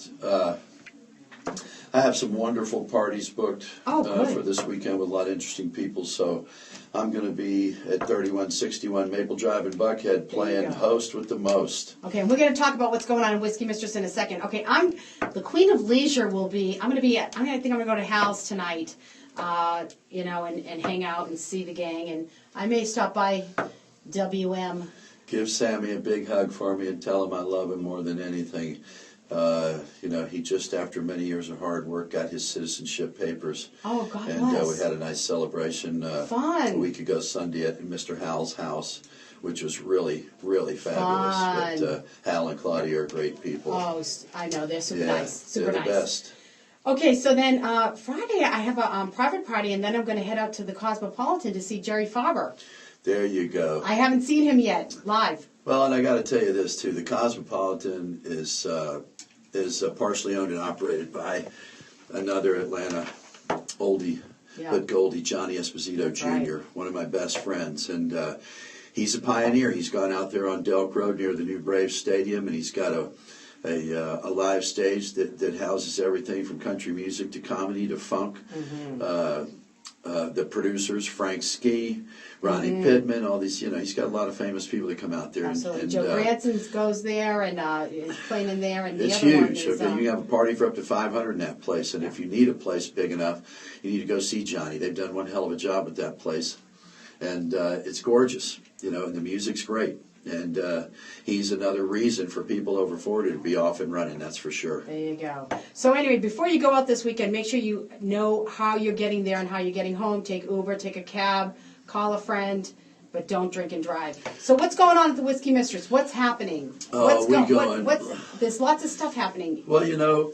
I have some wonderful parties booked for this weekend with a lot of interesting people. So I'm going to be at 3161 Maple Drive in Buckhead playing Host with the Most. Okay, and we're going to talk about what's going on in Whiskey Mistress in a second. Okay, I'm the Queen of Leisure. I think I'm going to go to Hal's tonight, and hang out and see the gang, and I may stop by WM. Give Sammy a big hug for me and tell him I love him more than anything. He just, after many years of hard work, got his citizenship papers. Oh, God and bless. We had a nice celebration Fun. A week ago Sunday at Mr. Hal's house, which was really, really fabulous. Fun. But Hal and Claudia are great people. Oh, I know. They're super nice. Super they're nice. the best. Okay, so then Friday I have a private party, and then I'm going to head out to the Cosmopolitan to see Jerry Farber. There you go. I haven't seen him yet live. Well, and I got to tell you this too: the Cosmopolitan is partially owned and operated by another Atlanta oldie but Goldie, Johnny Esposito Jr., Right. one of my best friends, and he's a pioneer. He's gone out there on Delk Road near the new Braves Stadium, and he's got a live stage that houses everything from country music to comedy to funk. The producers, Frank Ski, Ronnie Pittman, all these, he's got a lot of famous people that come out there. Absolutely. And, Joe Branson's goes there and is playing in there. And the it's other one huge. is, Okay, you have a party for up to 500 in that place, and if you need a place big enough, you need to go see Johnny. They've done one hell of a job at that place, and it's gorgeous, and the music's great. And he's another reason for people over 40 to be off and running, that's for sure. There you go. So anyway, before you go out this weekend, make sure you know how you're getting there and how you're getting home. Take Uber, take a cab, call a friend, but don't drink and drive. So what's going on at the Whiskey Mistress? What's happening? There's lots of stuff happening. Well,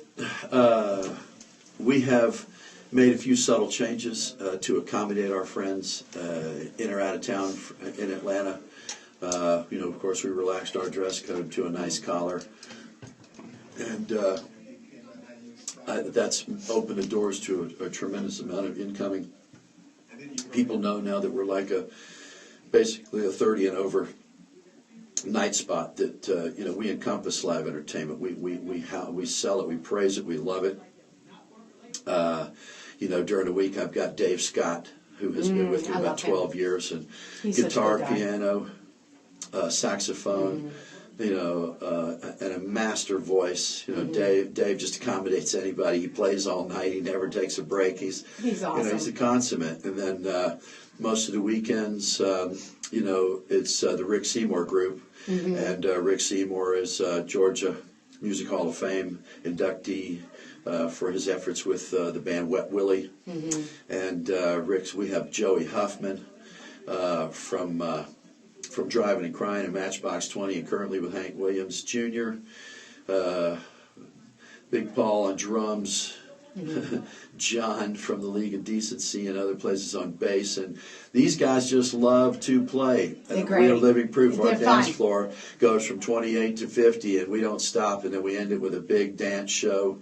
we have made a few subtle changes to accommodate our friends in or out of town in Atlanta. Of course, we relaxed our dress code to a nice collar, and that's opened the doors to a tremendous amount of incoming. People know now that we're like basically a 30 and over night spot that we encompass live entertainment. We sell it, we praise it, we love it. During the week I've got Dave Scott, who has been with me about 12 years, and He's guitar, such a good guy. piano, saxophone, and a master voice. Dave just accommodates anybody. He plays all night. He never takes a break. He's awesome. He's a consummate. And then most of the weekends, it's the Rick Seymour Group, and Rick Seymour is Georgia Music Hall of Fame inductee for his efforts with the band Wet Willie. And we have Joey Huffman from Driving and Crying and Matchbox 20, and currently with Hank Williams Jr. Big Paul on drums, John from the League of Decency and other places on bass, and these guys just love to play. They're great. We're living proof. Our They're dance fun. floor goes from 28 to 50, and we don't stop, and then we end it with a big dance show.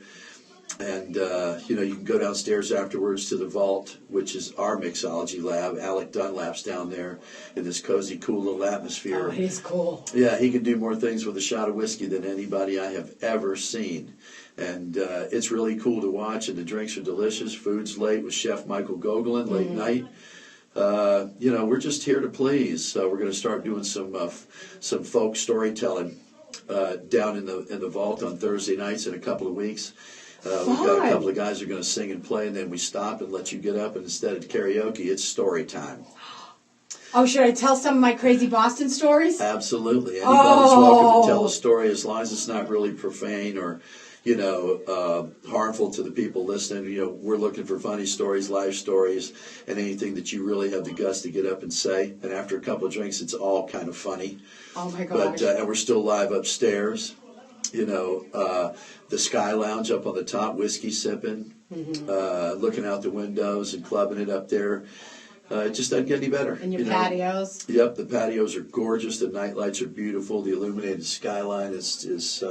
And, you can go downstairs afterwards to the vault, which is our mixology lab. Alec Dunlap's down there in this cozy, cool little atmosphere. Oh, he's cool. Yeah, he can do more things with a shot of whiskey than anybody I have ever seen. And it's really cool to watch, and the drinks are delicious. Food's late with Chef Michael Gogolin, late night. We're just here to please. So we're going to start doing some folk storytelling down in the vault on Thursday nights in a couple of weeks. We've got a couple of guys who are going to sing and play, and then we stop and let you get up, and instead of karaoke, it's story time. Oh, should I tell some of my crazy Boston stories? Absolutely. Anybody's welcome to tell a story as long as it's not really profane or, harmful to the people listening. We're looking for funny stories, life stories, and anything that you really have the guts to get up and say. And after a couple of drinks, it's all kind of funny. Oh, my gosh. But and we're still live upstairs. The Sky Lounge up on the top, whiskey sipping, looking out the windows and clubbing it up there. It just doesn't get any better. And your patios. Yep, the patios are gorgeous. The night lights are beautiful. The illuminated skyline is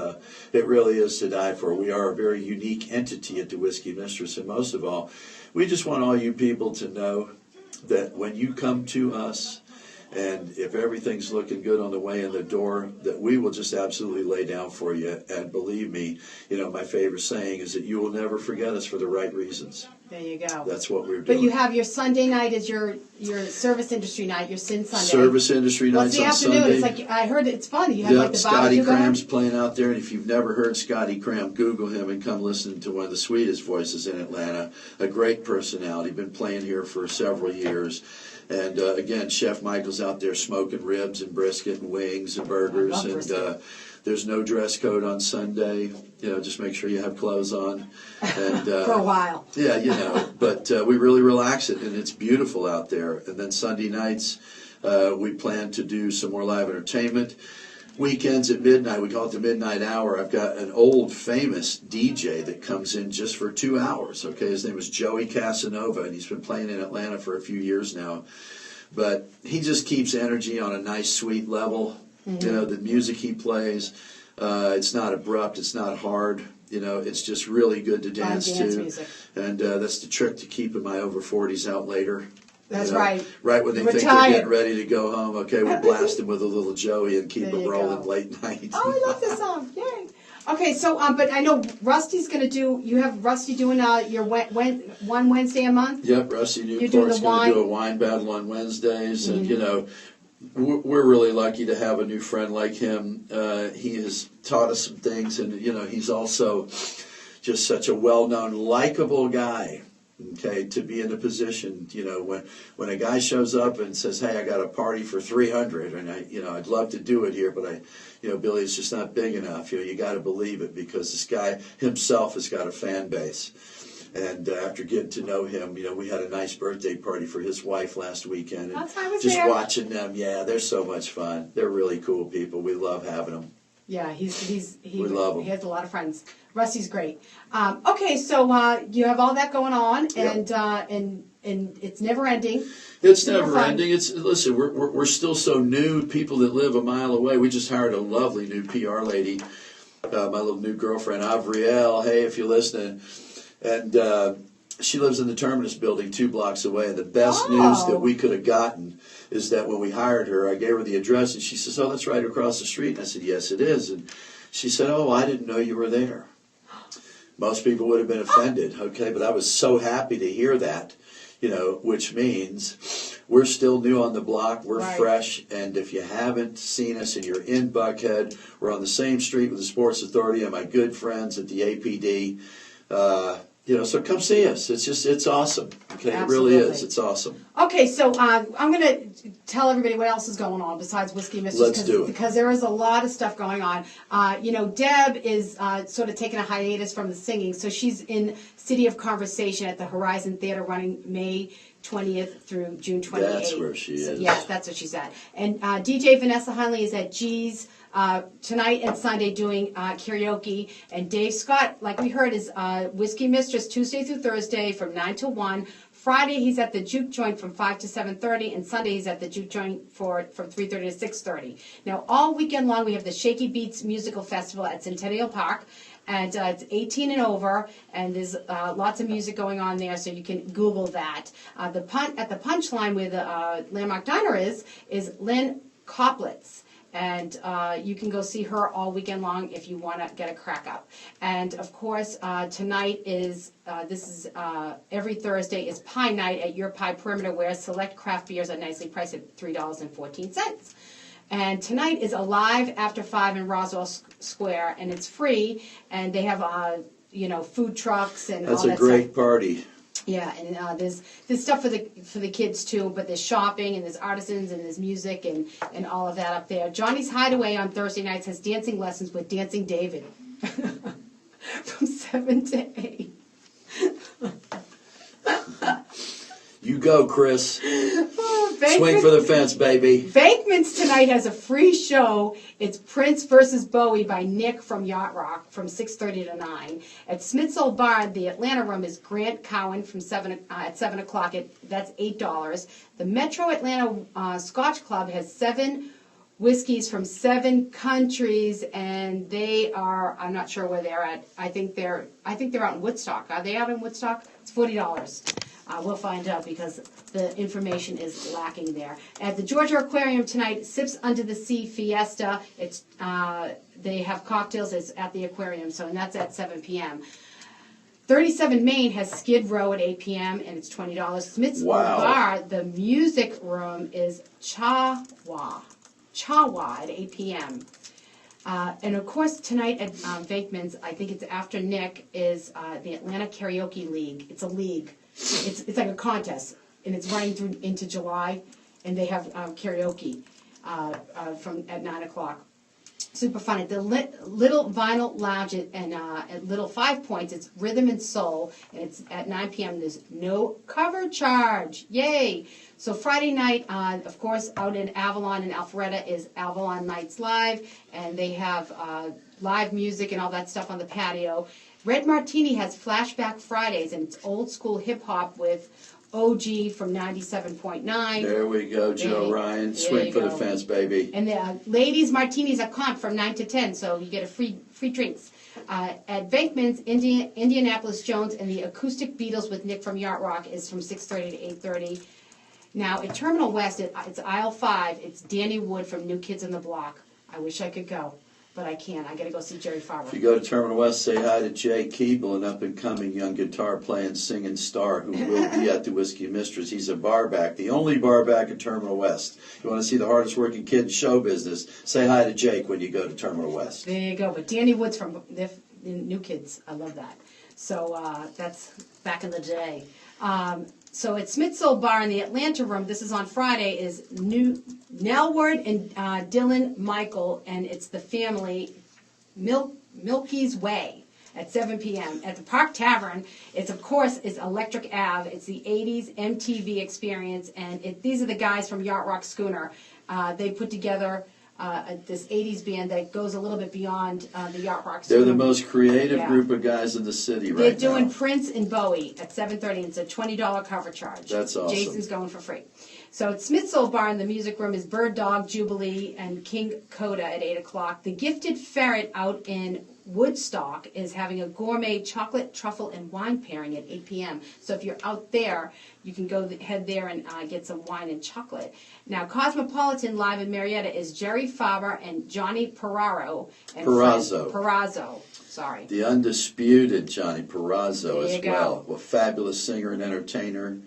it really is to die for. We are a very unique entity at the Whiskey Mistress, and most of all, we just want all you people to know that when you come to us, and if everything's looking good on the way in the door, that we will just absolutely lay down for you. And believe me, my favorite saying is that you will never forget us for the right reasons. There you go. That's what we're doing. But you have your Sunday night as your service industry night, your Sin Sunday. Service industry nights on Sunday. What's the afternoon? It's like, I heard it's fun. You have like the Scotty barbecue going. Cram's playing out there, and if you've never heard Scotty Cram, Google him and come listen to one of the sweetest voices in Atlanta. A great personality, been playing here for several years. And again, Chef Michael's out there smoking ribs and brisket and wings and burgers. I love brisket. There's no dress code on Sunday. Just make sure you have clothes on. And, for a while. Yeah, but we really relax it, and it's beautiful out there. And then Sunday nights, we plan to do some more live entertainment. weekends at midnight, we call it the midnight hour. I've got an old famous DJ that comes in just for 2 hours. Okay, his name is Joey Casanova, and he's been playing in Atlanta for a few years now. But he just keeps energy on a nice, sweet level. Mm-hmm. You know, the music he plays, it's not abrupt, it's not hard. You know, it's just really good to dance to. Music. And that's the trick to keeping my over 40s out later. That's right. Right when they think they're getting ready to go home. Okay, we'll blast them with a little Joey and keep them rolling late night. Oh, I love this song. Yay. Okay, so, but I know Rusty's going to do, you have Rusty doing your one Wednesday a month? Yep, Rusty Newport's going to do a wine battle on Wednesdays. Mm-hmm. And, you know, we're really lucky to have a new friend like him. He has taught us some things, and, you know, he's also just such a well-known, likable guy. Okay, to be in a position, you know, when a guy shows up and says, "Hey, I got a party for 300, and I'd love to do it here, but Billy, it's just not big enough." You got to believe it, because this guy himself has got a fan base. And after getting to know him, you know, we had a nice birthday party for his wife last weekend, and just watching them, they're so much fun. They're really cool people. We love having them. Yeah, we love him. He has a lot of friends. Rusty's great. Okay, so you have all that going on, and it's never ending. It's never ending. Listen, we're still so new. People that live a mile away. We just hired a lovely new PR lady, my little new girlfriend Avriel. Hey, if you're listening, and she lives in the Terminus building 2 blocks away. And the best news that we could have gotten is that when we hired her, I gave her the address, and she says, "Oh, that's right across the street." And I said, "Yes, it is." And she said, "Oh, I didn't know you were there." Most people would have been offended, okay, but I was so happy to hear that, you know, which means we're still new on the block, we're fresh, and if you haven't seen us and you're in Buckhead, we're on the same street with the Sports Authority and my good friends at the APD. You know, so come see us. It's awesome. Okay, Absolutely. It really is. It's awesome. Okay, so I'm going to tell everybody what else is going on besides Whiskey Mistress. Let's do it. Because there is a lot of stuff going on. You know, Deb is sort of taking a hiatus from the singing, so she's in City of Conversation at the Horizon Theater running May 20th through June 28th. That's where she is. So, yes, that's what she's at. And DJ Vanessa Hunley is at G's tonight and Sunday doing karaoke. And Dave Scott, like we heard, is Whiskey Mistress Tuesday through Thursday from 9 to 1. Friday he's at the Juke Joint from 5 to 7:30, and Sunday he's at the Juke Joint from 3:30 to 6:30. Now all weekend long we have the Shaky Beats Musical Festival at Centennial Park. And it's 18 and over, and there's lots of music going on there, so you can Google that. At the Punchline where the Landmark Diner is Lynn Koplitz. And you can go see her all weekend long if you want to get a crack up. And, of course, tonight is, every Thursday is Pie Night at Your Pie Perimeter, where select craft beers are nicely priced at $3.14. And tonight is Alive After 5 in Roswell Square, and it's free. And they have, food trucks and all that stuff. That's a great party. Yeah, and there's stuff for the kids too, but there's shopping and there's artisans and there's music and all of that up there. Johnny's Hideaway on Thursday nights has dancing lessons with Dancing David from 7 to 8. You go, Chris. Swing for the fence, baby. Bankman's tonight has a free show. It's Prince versus Bowie by Nick from Yacht Rock from 6:30 to 9. At Smith's Old Bar, the Atlanta room is Grant Cowan from at 7 o'clock. That's $8. The Metro Atlanta Scotch Club has 7 whiskeys from 7 countries, and they are, I'm not sure where they're at. I think they're out in Woodstock. Are they out in Woodstock? It's $40. We'll find out because the information is lacking there. At the Georgia Aquarium tonight, Sips Under the Sea Fiesta. It's they have cocktails. It's at the aquarium, and that's at 7 p.m. 37 Main has Skid Row at 8 p.m. and it's $20. Smith's Old Bar, the music room is Chawa at 8 p.m. And of course tonight at Bankman's, I think it's after Nick, is the Atlanta Karaoke League. It's a league. It's like a contest, and it's running through into July, and they have karaoke at 9 o'clock. Super fun. At the Little Vinyl Lounge at Little 5 Points, it's Rhythm and Soul, and it's at 9 p.m. There's no cover charge. Yay! So Friday night, of course, out in Avalon and Alpharetta is Avalon Nights Live, and they have live music and all that stuff on the patio. Red Martini has Flashback Fridays, and it's old school hip hop with OG from 97.9. There we go, Joe Ryan. Swing for the fence, baby. And the ladies' martinis are comp from 9 to 10, so you get a free drinks. At Venkman's, Indianapolis Jones and the Acoustic Beatles with Nick from Yacht Rock is from 6:30 to 8:30. Now, at Terminal West, it's aisle 5. It's Danny Wood from New Kids on the Block. I wish I could go, but I can't. I got to go see Jerry Farber. If you go to Terminal West, say hi to Jay Keeble, an up-and-coming young guitar-playing, singing star who will be at the Whiskey Mistress. He's a barback, the only barback at Terminal West. You want to see the hardest-working kid in show business, say hi to Jake when you go to Terminal West. There you go. But Danny Wood's from the New Kids. I love that. So that's back in the day. So at Smith's Old Bar in the Atlanta Room, this is on Friday, is Nelward and Dylan Michael, and it's the family Milky's Way at 7 p.m. At the Park Tavern, it's, of course, is Electric Ave. It's the 80s MTV experience, and these are the guys from Yacht Rock Schooner. They put together this 80s band that goes a little bit beyond the Yacht Rock Schooner. They're the most creative group of guys in the city right now. They're doing Prince and Bowie at 7:30. It's a $20 cover charge. That's awesome. Jason's going for free. So at Smith's Old Bar in the music room is Bird Dog, Jubilee, and King Coda at 8 o'clock. The Gifted Ferret out in Woodstock is having a gourmet chocolate, truffle, and wine pairing at 8 p.m. So if you're out there, you can head there and get some wine and chocolate. Now, Cosmopolitan live in Marietta is Jerry Faber and Johnny Perrazzo. Sorry. The undisputed Johnny Perrazzo there as well. A fabulous singer and entertainer,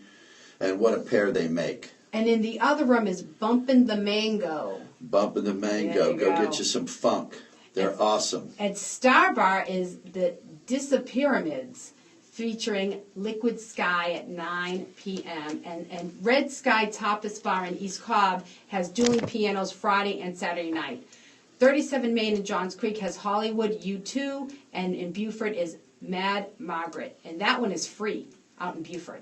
and what a pair they make. And in the other room is Bumpin' the Mango. Bumpin' the Mango. Go get you some funk. They're awesome. At Star Bar is the Disapyramids, featuring Liquid Sky at 9 p.m. And Red Sky Tapas Bar in East Cobb has dueling pianos Friday and Saturday night. 37 Main in Johns Creek has Hollywood U2, and in Beaufort is Mad Margaret. And that one is free out in Beaufort.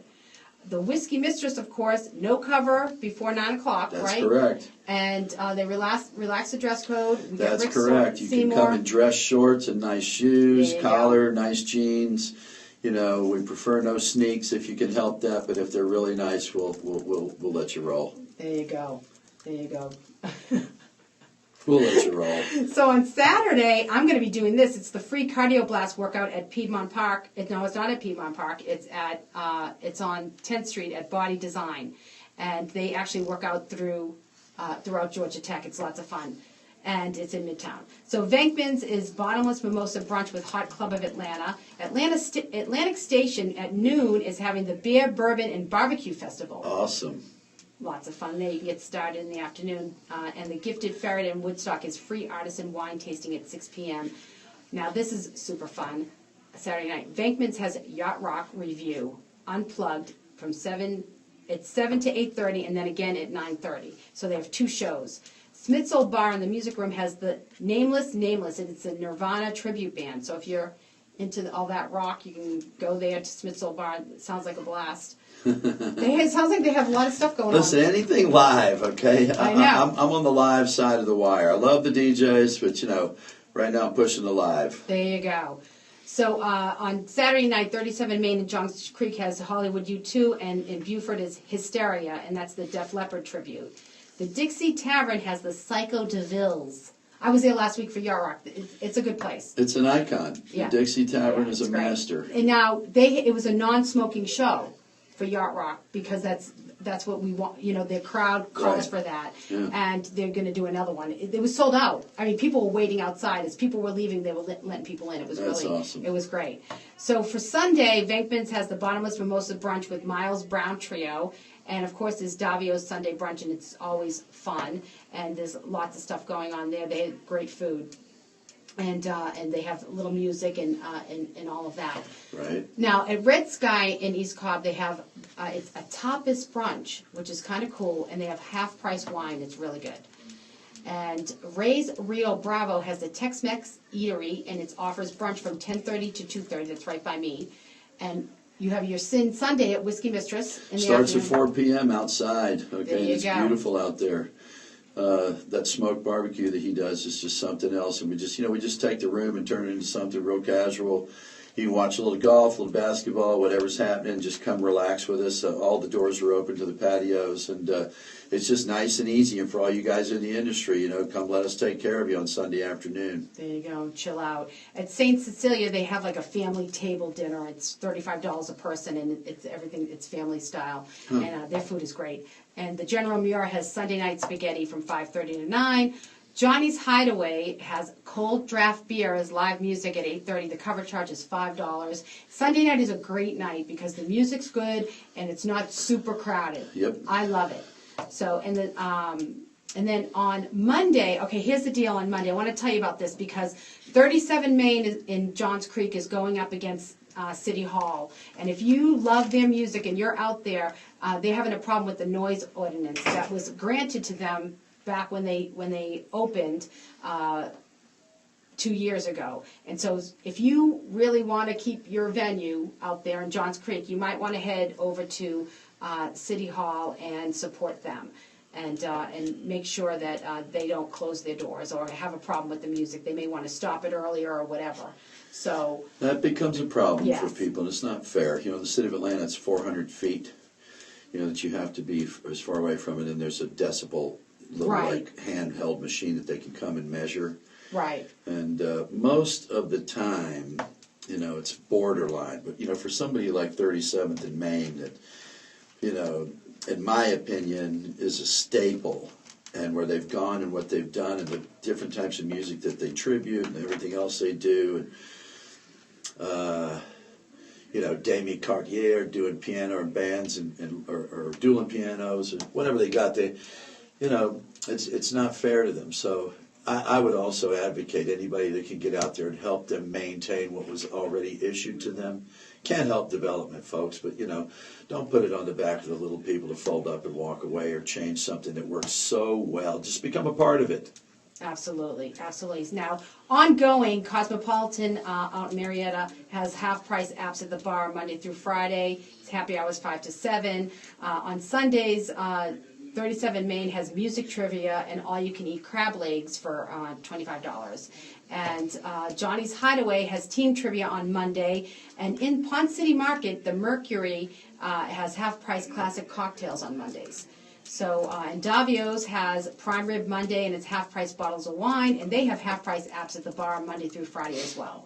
The Whiskey Mistress, of course, no cover before 9 o'clock, right? That's correct. And they relax the dress code. We That's correct. You can come in dress shorts and nice shoes, collar, nice jeans. You know, we prefer no sneaks if you can help that, but if they're really nice, we'll let you roll. There you go. There you go. We'll let you roll. So on Saturday, I'm going to be doing this. It's the free Cardio Blast workout at Piedmont Park. No, it's not at Piedmont Park. It's on 10th Street at Body Design, and they actually work out throughout Georgia Tech. It's lots of fun, and it's in Midtown. So Venkman's is Bottomless Mimosa Brunch with Hot Club of Atlanta. Atlantic Station at noon is having the Beer, Bourbon, and Barbecue Festival. Awesome. Lots of fun there. You can get started in the afternoon. And the Gifted Ferret in Woodstock is free artisan wine tasting at 6 p.m. Now, this is super fun. Saturday night. Venkman's has Yacht Rock Review, unplugged, from 7 to 8:30, and then again at 9:30. So they have 2 shows. Smith's Old Bar in the music room has the Nameless, and it's a Nirvana tribute band. So if you're into all that rock, you can go there to Smith's Old Bar. It sounds like a blast. It sounds like they have a lot of stuff going on. Listen, anything live, okay? I know. I'm on the live side of the wire. I love the DJs, but, right now I'm pushing the live. There you go. So on Saturday night, 37 Main in Johns Creek has Hollywood U2, and in Beaufort is Hysteria, and that's the Def Leppard tribute. The Dixie Tavern has the Psycho DeVilles. I was there last week for Yacht Rock. It's a good place. It's an icon. Yeah. The Dixie Tavern is a great. master. And now it was a non-smoking show for Yacht Rock because that's what we want. Their crowd calls for that, and they're going to do another one. It was sold out. I mean, people were waiting outside as people were leaving. They were letting people in. It was awesome. It was great. So for Sunday, Venkman's has the Bottomless Mimosa Brunch with Miles Brown Trio. And, of course, there's Davio's Sunday Brunch, and it's always fun. And there's lots of stuff going on there. They have great food. And they have little music and all of that. Right. Now, at Red Sky in East Cobb, they have it's a tapas brunch, which is kind of cool, and they have half-price wine. It's really good. And Ray's Rio Bravo has the Tex-Mex Eatery, and it offers brunch from 10:30 to 2:30. That's right by me. And you have your Sin Sunday at Whiskey Mistress. In the Starts at afternoon. 4 p.m. outside. Okay, There you it's go. beautiful out there. That smoked barbecue that he does is just something else, and we just take the room and turn it into something real casual. You can watch a little golf, a little basketball, whatever's happening. Just come relax with us. All the doors are open to the patios, and it's just nice and easy. And for all you guys in the industry, come let us take care of you on Sunday afternoon. There you go, chill out. At St. Cecilia, they have like a family table dinner. It's $35 a person, and it's everything. It's family style, and their food is great. And the General Muir has Sunday night spaghetti from 5:30 to 9. Johnny's Hideaway has cold draft beer as live music at 8:30. The cover charge is $5. Sunday night is a great night because the music's good and it's not super crowded. Yep. I love it. So, and then on Monday, okay, here's the deal on Monday. I want to tell you about this because 37 Main in Johns Creek is going up against City Hall. And if you love their music and you're out there, they're having a problem with the noise ordinance that was granted to them back when they opened 2 years ago. And so if you really want to keep your venue out there in Johns Creek, you might want to head over to City Hall and support them. And make sure that they don't close their doors or have a problem with the music. They may want to stop it earlier or whatever. So that becomes a problem Yes. for people, and it's not fair. The city of Atlanta, it's 400 feet. That you have to be as far away from it, and there's a decibel little Right. handheld machine that they can come and measure. right, And most of the time, it's borderline. But for somebody like 37th in Maine, that in my opinion, is a staple, and where they've gone and what they've done and the different types of music that they tribute and everything else they do, and Damien Cartier doing piano and bands or dueling pianos and whatever they got, it's not fair to them. So I would also advocate anybody that can get out there and help them maintain what was already issued to them. Can't help development, folks, but don't put it on the back of the little people to fold up and walk away or change something that works so well. Just become a part of it. absolutely, absolutely. Now, ongoing, Cosmopolitan out in Marietta has half-price apps at the bar Monday through Friday. It's happy hours 5 to 7. On Sundays, 37 Main has music trivia and all-you-can-eat crab legs for $25. And Johnny's Hideaway has team trivia on Monday. And in Pond City Market, the Mercury has half-price classic cocktails on Mondays. So, and Davio's has prime rib Monday, and it's half-price bottles of wine, and they have half-price apps at the bar Monday through Friday as well.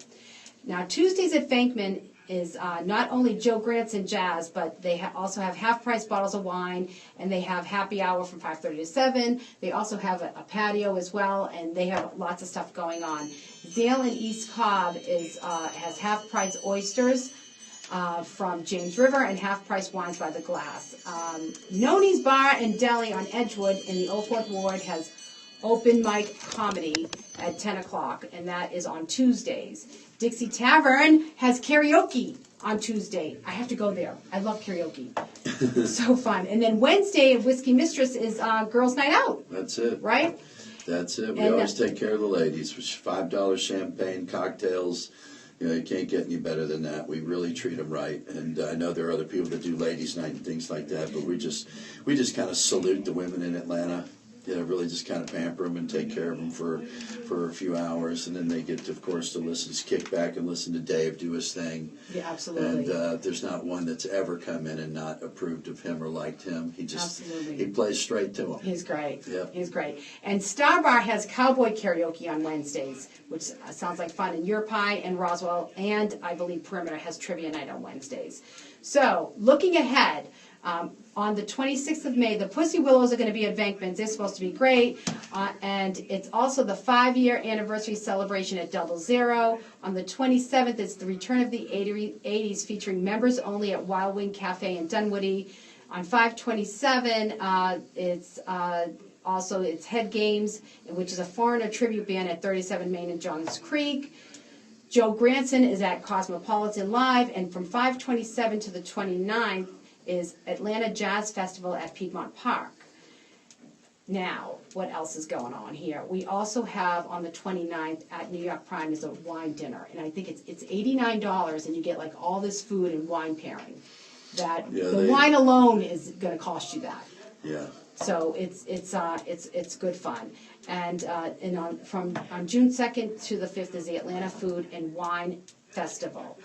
Now, Tuesdays at Bankman is not only Joe Granson Jazz, but they also have half-price bottles of wine, and they have happy hour from 5:30 to 7. They also have a patio as well, and they have lots of stuff going on. Zale in East Cobb has half-price oysters from James River and half-price wines by the glass. Noni's Bar and Deli on Edgewood in the Old Fourth Ward has open mic comedy at 10 o'clock, and that is on Tuesdays. Dixie Tavern has karaoke on Tuesday. I have to go there. I love karaoke. So fun. And then Wednesday at Whiskey Mistress is Girls' Night Out, That's it. right? That's it. We And always take care of the ladies. $5 champagne, cocktails. You can't get any better than that. We really treat them right. And I know there are other people that do ladies' night and things like that, but we just kind of salute the women in Atlanta. Really just kind of pamper them and take care of them for a few hours, and then they get, of course, to kick back and listen to Dave do his thing. Yeah, absolutely. And there's not one that's ever come in and not approved of him or liked him. Absolutely. He plays straight to him. He's great. Yep. He's great. And Star Bar has cowboy karaoke on Wednesdays, which sounds like fun. And Your Pie and Roswell, and I believe Perimeter has trivia night on Wednesdays. So, looking ahead, on the 26th of May, the Pussy Willows are going to be at Venkman's. They're supposed to be great. And it's also the 5-year anniversary celebration at Double Zero. On the 27th, it's the return of the 80s featuring members only at Wild Wing Cafe in Dunwoody. On 5/27, it's Head Games, which is a foreigner tribute band at 37 Main and Johns Creek. Joe Granson is at Cosmopolitan Live, and from 5/27 to the 29th is Atlanta Jazz Festival at Piedmont Park. Now, what else is going on here? We also have on the 29th at New York Prime is a wine dinner, and I think it's $89, and you get like all this food and wine pairing. That the wine alone is going to cost you that. Yeah. So it's good fun. And on June 2nd to the 5th is the Atlanta Food and Wine Festival.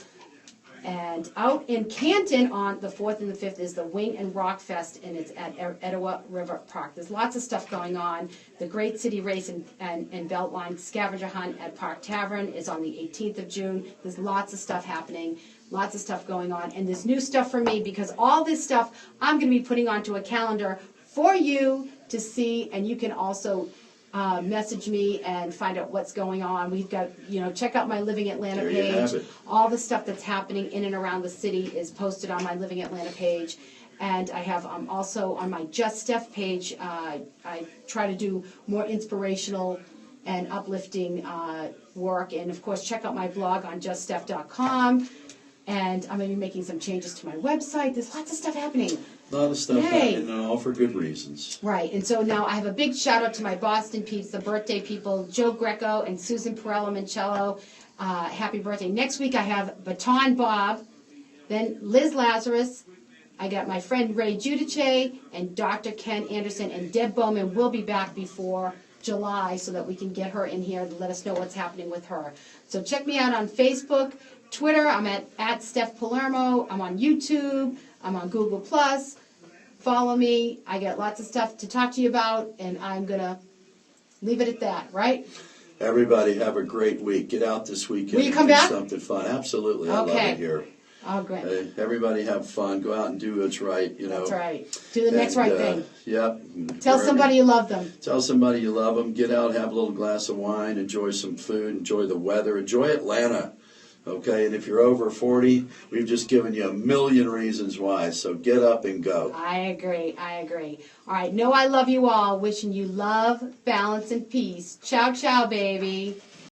And out in Canton on the 4th and the 5th is the Wing and Rock Fest, and it's at Etowah River Park. There's lots of stuff going on. The Great City Race and Beltline Scavenger Hunt at Park Tavern is on the 18th of June. There's lots of stuff happening, lots of stuff going on. And there's new stuff for me because all this stuff I'm going to be putting onto a calendar for you to see, and you can also message me and find out what's going on. We've got, check out my Living Atlanta There you page. have it. All the stuff that's happening in and around the city is posted on my Living Atlanta page. And I have also on my Just Steph page, I try to do more inspirational and uplifting work. And of course, check out my blog on juststeph.com. And I'm going to be making some changes to my website. There's lots of stuff happening. A lot of stuff happening, and all for good reasons. Right, and so now I have a big shout out to my Boston peeps, the birthday people, Joe Greco and Susan Perella Mancello. Happy birthday. Next week I have Baton Bob, then Liz Lazarus. I got my friend Ray Giudice and Dr. Ken Anderson, and Deb Bowman will be back before July so that we can get her in here to let us know what's happening with her. So check me out on Facebook, Twitter. I'm at Steph Palermo. I'm on YouTube. I'm on Google+. Follow me. I got lots of stuff to talk to you about, and I'm going to leave it at that, right? Everybody have a great week. Get out this weekend. Will you come and do back? Something fun. Absolutely. I love it here. Oh, great. Everybody have fun. Go out and do what's right, That's right. Do the next right thing. Yep. Tell somebody you love them. Tell somebody you love them. Get out, have a little glass of wine, enjoy some food, enjoy the weather, enjoy Atlanta. Okay, and if you're over 40, we've just given you a million reasons why, so get up and go. I agree. All right, know I love you all. Wishing you love, balance, and peace. Ciao, ciao, baby.